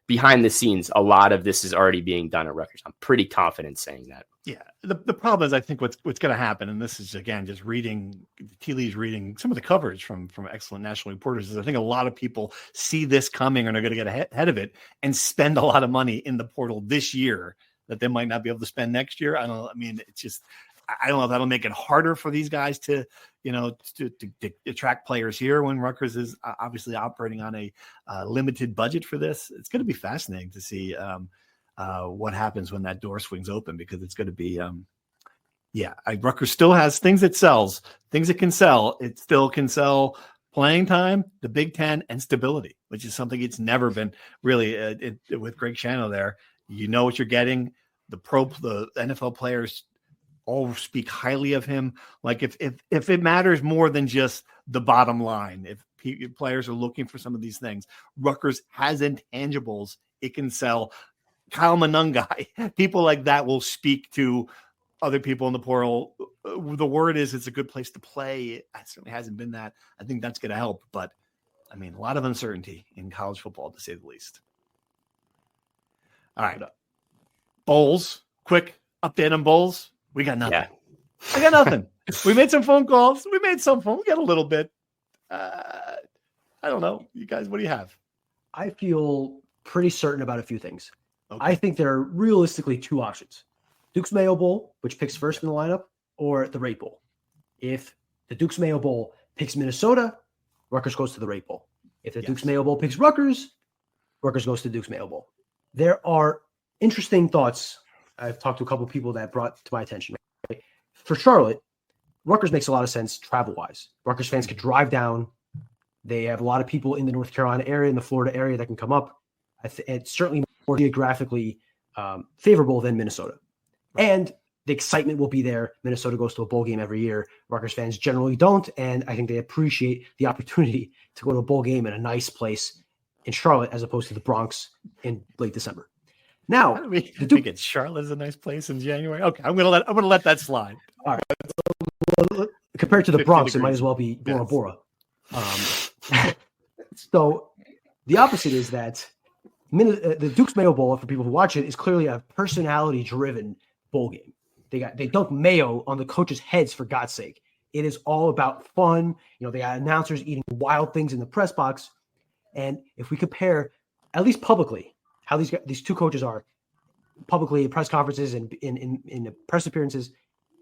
behind the scenes, a lot of this is already being done at Rutgers. I'm pretty confident saying that. Yeah. The problem is, I think what's going to happen, and this is, again, just reading tea leaves, reading some of the coverage from excellent national reporters, is I think a lot of people see this coming and are going to get ahead of it and spend a lot of money in the portal this year that they might not be able to spend next year. I don't know. I mean, it's just, I don't know if that'll make it harder for these guys to attract players here when Rutgers is obviously operating on a limited budget for this. It's going to be fascinating to see what happens when that door swings open, because it's going to be, Rutgers still has things it sells, things it can sell. It still can sell playing time, the Big Ten, and stability, which is something it's never been really with Greg Schiano there. You know what you're getting. The NFL players all speak highly of him. Like if it matters more than just the bottom line, if players are looking for some of these things, Rutgers has intangibles it can sell. Kyle Monungai, people like that will speak to other people in the portal. The word is it's a good place to play. It certainly hasn't been that. I think that's going to help. But, I mean, a lot of uncertainty in college football, to say the least. All right. Bowls, quick update on bowls. We got nothing. Yeah. We got nothing. We made some phone calls. We got a little bit. I don't know. You guys, what do you have? I feel pretty certain about a few things. Okay. I think there are realistically two options. Duke's Mayo Bowl, which picks first in the lineup, or the Rate Bowl. If the Duke's Mayo Bowl picks Minnesota, Rutgers goes to the Rate Bowl. If the Duke's Mayo Bowl picks Rutgers goes to Duke's Mayo Bowl. There are interesting thoughts I've talked to a couple of people that brought to my attention. Right? For Charlotte, Rutgers makes a lot of sense travel-wise. Rutgers fans could drive down. They have a lot of people in the North Carolina area, in the Florida area that can come up. It's certainly more geographically favorable than Minnesota. Right. And the excitement will be there. Minnesota goes to a bowl game every year. Rutgers fans generally don't, and I think they appreciate the opportunity to go to a bowl game in a nice place in Charlotte as opposed to the Bronx in late December. Now, I think Charlotte's a nice place in January. Okay, I'm gonna let that slide. All right. Compared to the Bronx, degrees. It might as well be Bora Bora. So the opposite is that the Duke's Mayo Bowl, for people who watch it, is clearly a personality-driven bowl game. They dunk mayo on the coaches' heads, for God's sake. It is all about fun. You know, they got announcers eating wild things in the press box. And if we compare, at least publicly, how these two coaches are publicly in press conferences and in press appearances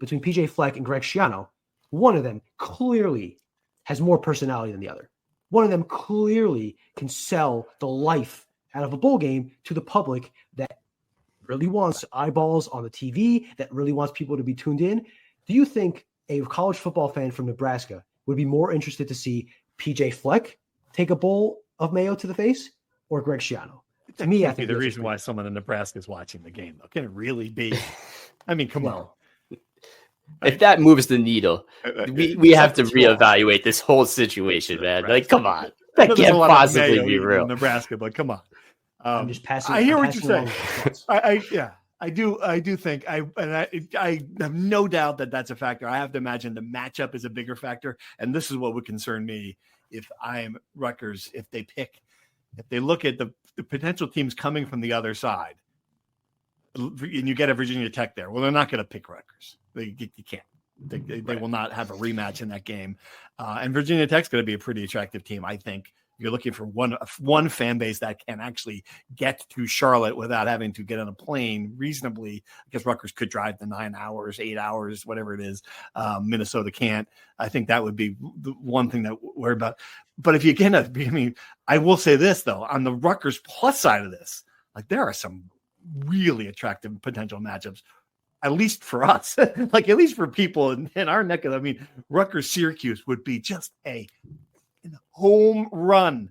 between PJ Fleck and Greg Schiano, one of them clearly has more personality than the other. One of them clearly can sell the life out of a bowl game to the public that really wants eyeballs on the TV, that really wants people to be tuned in. Do you think a college football fan from Nebraska would be more interested to see PJ Fleck take a bowl of mayo to the face or Greg Schiano? To me, I think the reason why someone in Nebraska is watching the game, though, can it really be? I mean, come on. If that moves the needle, we have to reevaluate this whole situation, man. Like, come on, that can't possibly be real. Nebraska, but come on. I'm just passing. I hear what you're saying. I do think I have no doubt that that's a factor. I have to imagine the matchup is a bigger factor, and this is what would concern me if I'm Rutgers. If they look at the potential teams coming from the other side, and you get a Virginia Tech there, well, they're not going to pick Rutgers. You can't. They will not have a rematch in that game. And Virginia Tech's going to be a pretty attractive team, I think. You're looking for one fan base that can actually get to Charlotte without having to get on a plane reasonably, because Rutgers could drive the 9 hours, 8 hours, whatever it is. Minnesota can't. I think that would be the one thing that we're worried about. But if you can, I will say this, though, on the Rutgers plus side of this, like there are some really attractive potential matchups, at least for us, like at least for people in our neck of, Rutgers Syracuse would be just a home run,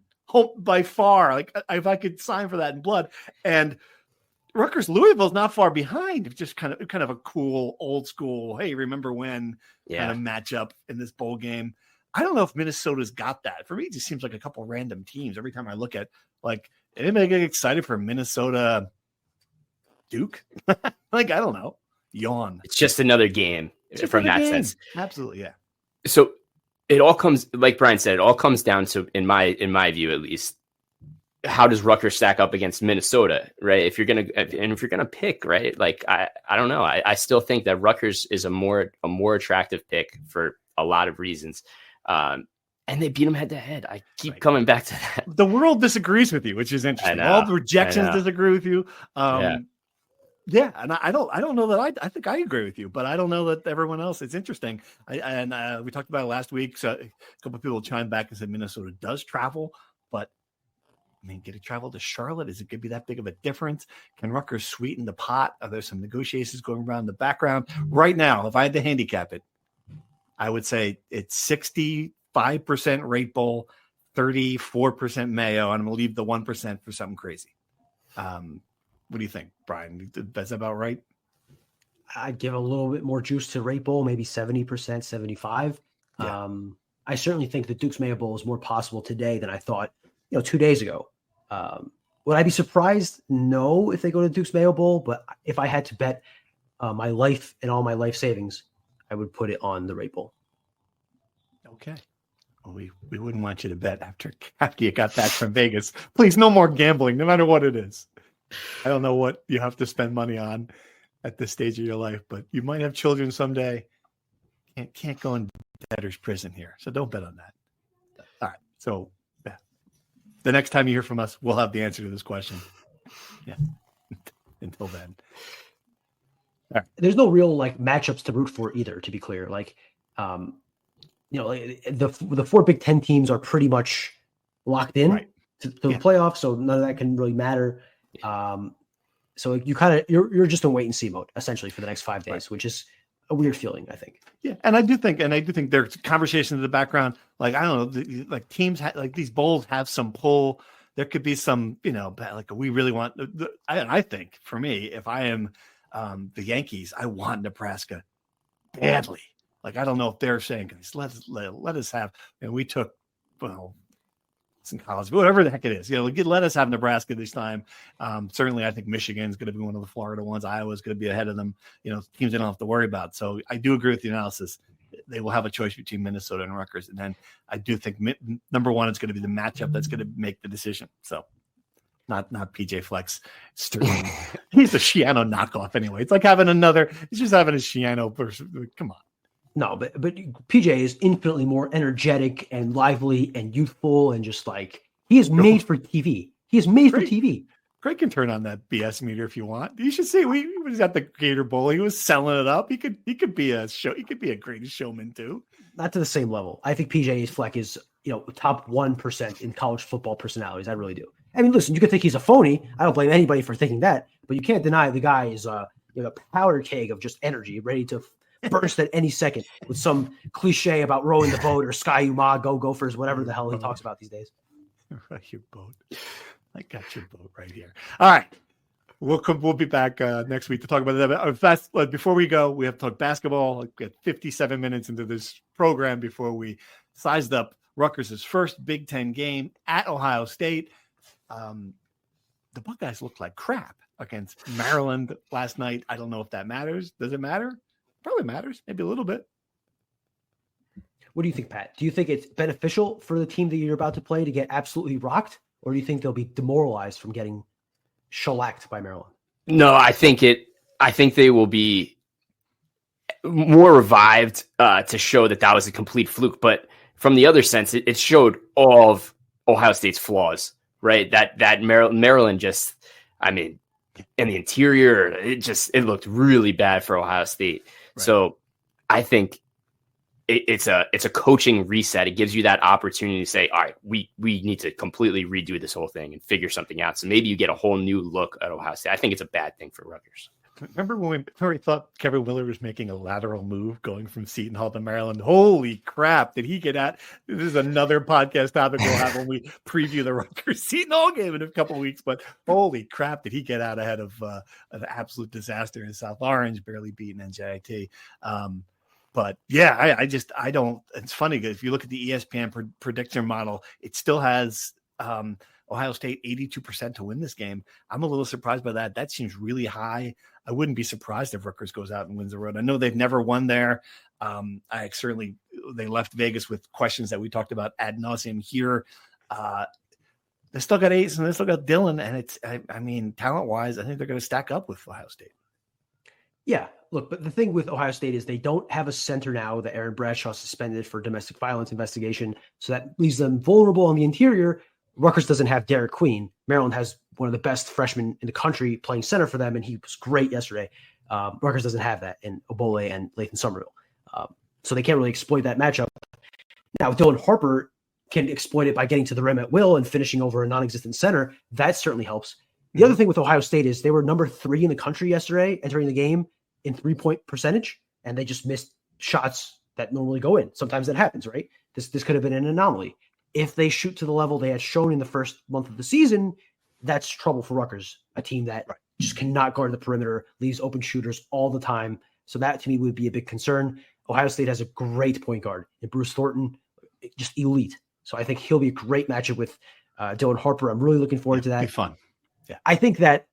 by far. Like if I could sign for that in blood. And Rutgers Louisville's not far behind. It's just kind of a cool old school. Hey, remember when kind of matchup in this bowl game. I don't know if Minnesota's got that. For me, it just seems like a couple random teams. Every time I look at like anybody get excited for Minnesota Duke? Like, I don't know. Yawn. It's just another game from that sense. Absolutely, yeah. So it all comes, like Brian said, it all comes down to, in my view at least, how does Rutgers stack up against Minnesota, right? If you're gonna pick, right, like I don't know. I still think that Rutgers is a more attractive pick for a lot of reasons. And they beat them head to head. I keep coming back to that. The world disagrees with you, which is interesting. All the rejections disagree with you. Yeah, and I don't know that I think I agree with you, but I don't know that everyone else. It's interesting. We talked about it last week. So a couple of people chimed back and said Minnesota does travel, but I mean, get to travel to Charlotte? Is it going to be that big of a difference? Can Rutgers sweeten the pot? Are there some negotiations going around in the background? Right now, if I had to handicap it, I would say it's 65% rate bowl, 34% Mayo, and I'm going to leave the 1% for something crazy. What do you think, Brian? That's about right? I'd give a little bit more juice to rate bowl, maybe 70%, 75%. Yeah. I certainly think the Duke's Mayo Bowl is more possible today than I thought 2 days ago. Would I be surprised? No, if they go to Duke's Mayo Bowl, but if I had to bet my life and all my life savings, I would put it on the rate bowl. Okay. Well, we wouldn't want you to bet after you got back from Vegas. Please, no more gambling, no matter what it is. I don't know what you have to spend money on at this stage of your life, but you might have children someday. Can't go in debtor's prison here, so don't bet on that. All right. So the next time you hear from us, we'll have the answer to this question. Yeah. Until then. All right. There's no real matchups to root for either, to be clear. The 4 Big Ten teams are pretty much locked in to the playoffs, so none of that can really matter. So you're just in wait and see mode essentially for the next 5 days, which is a weird feeling, I think. Yeah, and I do think there's conversations in the background. Like, I don't know, teams these bowls have some pull. There could be some, we really want. I think for me, if I am the Yankees, I want Nebraska badly. Like, I don't know if they're saying, let us have. And we took, it's in college, but whatever the heck it is, let us have Nebraska this time. Certainly, I think Michigan's going to be one of the Florida ones. Iowa's going to be ahead of them. Teams they don't have to worry about. So I do agree with the analysis. They will have a choice between Minnesota and Rutgers, and then I do think number one is going to be the matchup that's going to make the decision. So not PJ Flex. He's a Shiano knockoff anyway. It's like having He's just having a Shiano person. Come on. No, but PJ is infinitely more energetic and lively and youthful and just he is made for TV. He is made for TV. Craig can turn on that BS meter if you want. You should see he was at the Gator Bowl. He was selling it up. He could be a show. He could be a great showman too. Not to the same level. I think PJ Fleck is top 1% in college football personalities. I really do. I mean, listen, you could think he's a phony. I don't blame anybody for thinking that, but you can't deny the guy is a powder keg of just energy, ready to burst at any second with some cliche about rowing the boat or Sky Uma, go Gophers, whatever the hell he talks about these days. Your boat. I got your boat right here. All right. We'll be back next week to talk about that. But before we go, we have to talk basketball. We got 57 minutes into this program before we sized up Rutgers' first Big Ten game at Ohio State. The Buckeyes looked like crap against Maryland last night. I don't know if that matters. Does it matter? Probably matters, maybe a little bit. What do you think, Pat? Do you think it's beneficial for the team that you're about to play to get absolutely rocked, or do you think they'll be demoralized from getting shellacked by Maryland? No, I think they will be more revived to show that was a complete fluke. But from the other sense, it showed all of Ohio State's flaws, right? That Maryland just, in the interior, it looked really bad for Ohio State. Right. So I think it's a coaching reset. It gives you that opportunity to say, all right, we need to completely redo this whole thing and figure something out. So maybe you get a whole new look at Ohio State. I think it's a bad thing for Rutgers. Remember when we thought Kevin Willard was making a lateral move going from Seton Hall to Maryland? Holy crap. Did he get at? This is another podcast topic we'll have when we preview the Rutgers Seton Hall game in a couple of weeks. But holy crap, did he get out ahead of an absolute disaster in South Orange, barely beating NJ.com. But yeah, I don't. It's funny because if you look at the ESPN prediction model, it still has Ohio State 82% to win this game. I'm a little surprised by that. That seems really high. I wouldn't be surprised if Rutgers goes out and wins the road. I know they've never won there. They left Vegas with questions that we talked about ad nauseum here. They still got Ace and they still got Dylan. And I mean, talent wise, I think they're going to stack up with Ohio State. Yeah, look, but the thing with Ohio State is they don't have a center now that Aaron Bradshaw suspended for domestic violence investigation. So that leaves them vulnerable on the interior. Rutgers doesn't have Derek Queen. Maryland has one of the best freshmen in the country playing center for them, and he was great yesterday. Rutgers doesn't have that in Obole and Lathan Somerville. So they can't really exploit that matchup. Now, Dylan Harper can exploit it by getting to the rim at will and finishing over a non-existent center. That certainly helps. The other thing with Ohio State is they were number 3 in the country yesterday entering the game in 3-point percentage, and they just missed shots that normally go in. Sometimes that happens, right? This could have been an anomaly. If they shoot to the level they had shown in the first month of the season, that's trouble for Rutgers, a team that just cannot guard the perimeter, leaves open shooters all the time. So that to me would be a big concern. Ohio State has a great point guard in Bruce Thornton, just elite. So I think he'll be a great matchup with Dylan Harper. I'm really looking forward to that. Be fun. Yeah, I think that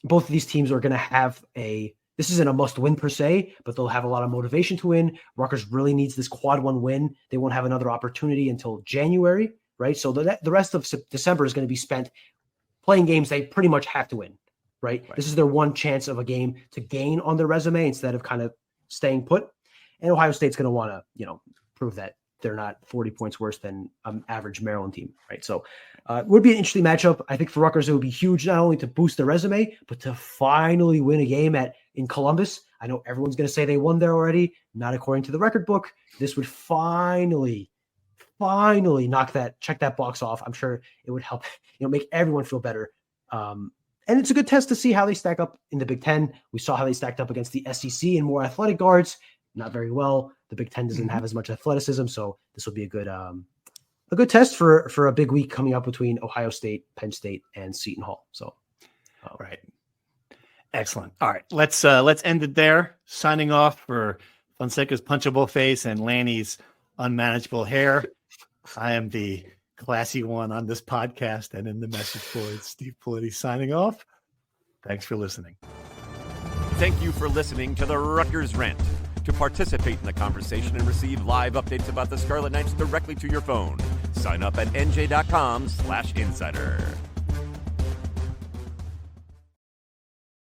both of these teams are going to have this isn't a must-win per se, but they'll have a lot of motivation to win. Rutgers really needs this quad 1 win. They won't have another opportunity until January, right? So the rest of December is going to be spent playing games they pretty much have to win, right? This is their one chance of a game to gain on their resume instead of kind of staying put. And Ohio State's going to want to, prove that they're not 40 points worse than an average Maryland team, right? So it would be an interesting matchup. I think for Rutgers, it would be huge not only to boost their resume, but to finally win a game in Columbus. I know everyone's going to say they won there already, not according to the record book. This would finally check that box off. I'm sure it would help, make everyone feel better. And it's a good test to see how they stack up in the Big Ten. We saw how they stacked up against the SEC and more athletic guards. Not very well. The Big Ten doesn't have as much athleticism, so this will be a good test for a big week coming up between Ohio State, Penn State, and Seton Hall. So, right, excellent. All right, let's end it there. Signing off for Fonseca's punchable face and Lanny's unmanageable hair. I am the classy one on this podcast and in the message board. Steve Politi signing off. Thanks for listening. Thank you for listening to the Rutgers Rant. To participate in the conversation and receive live updates about the Scarlet Knights directly to your phone, sign up at NJ.com/insider.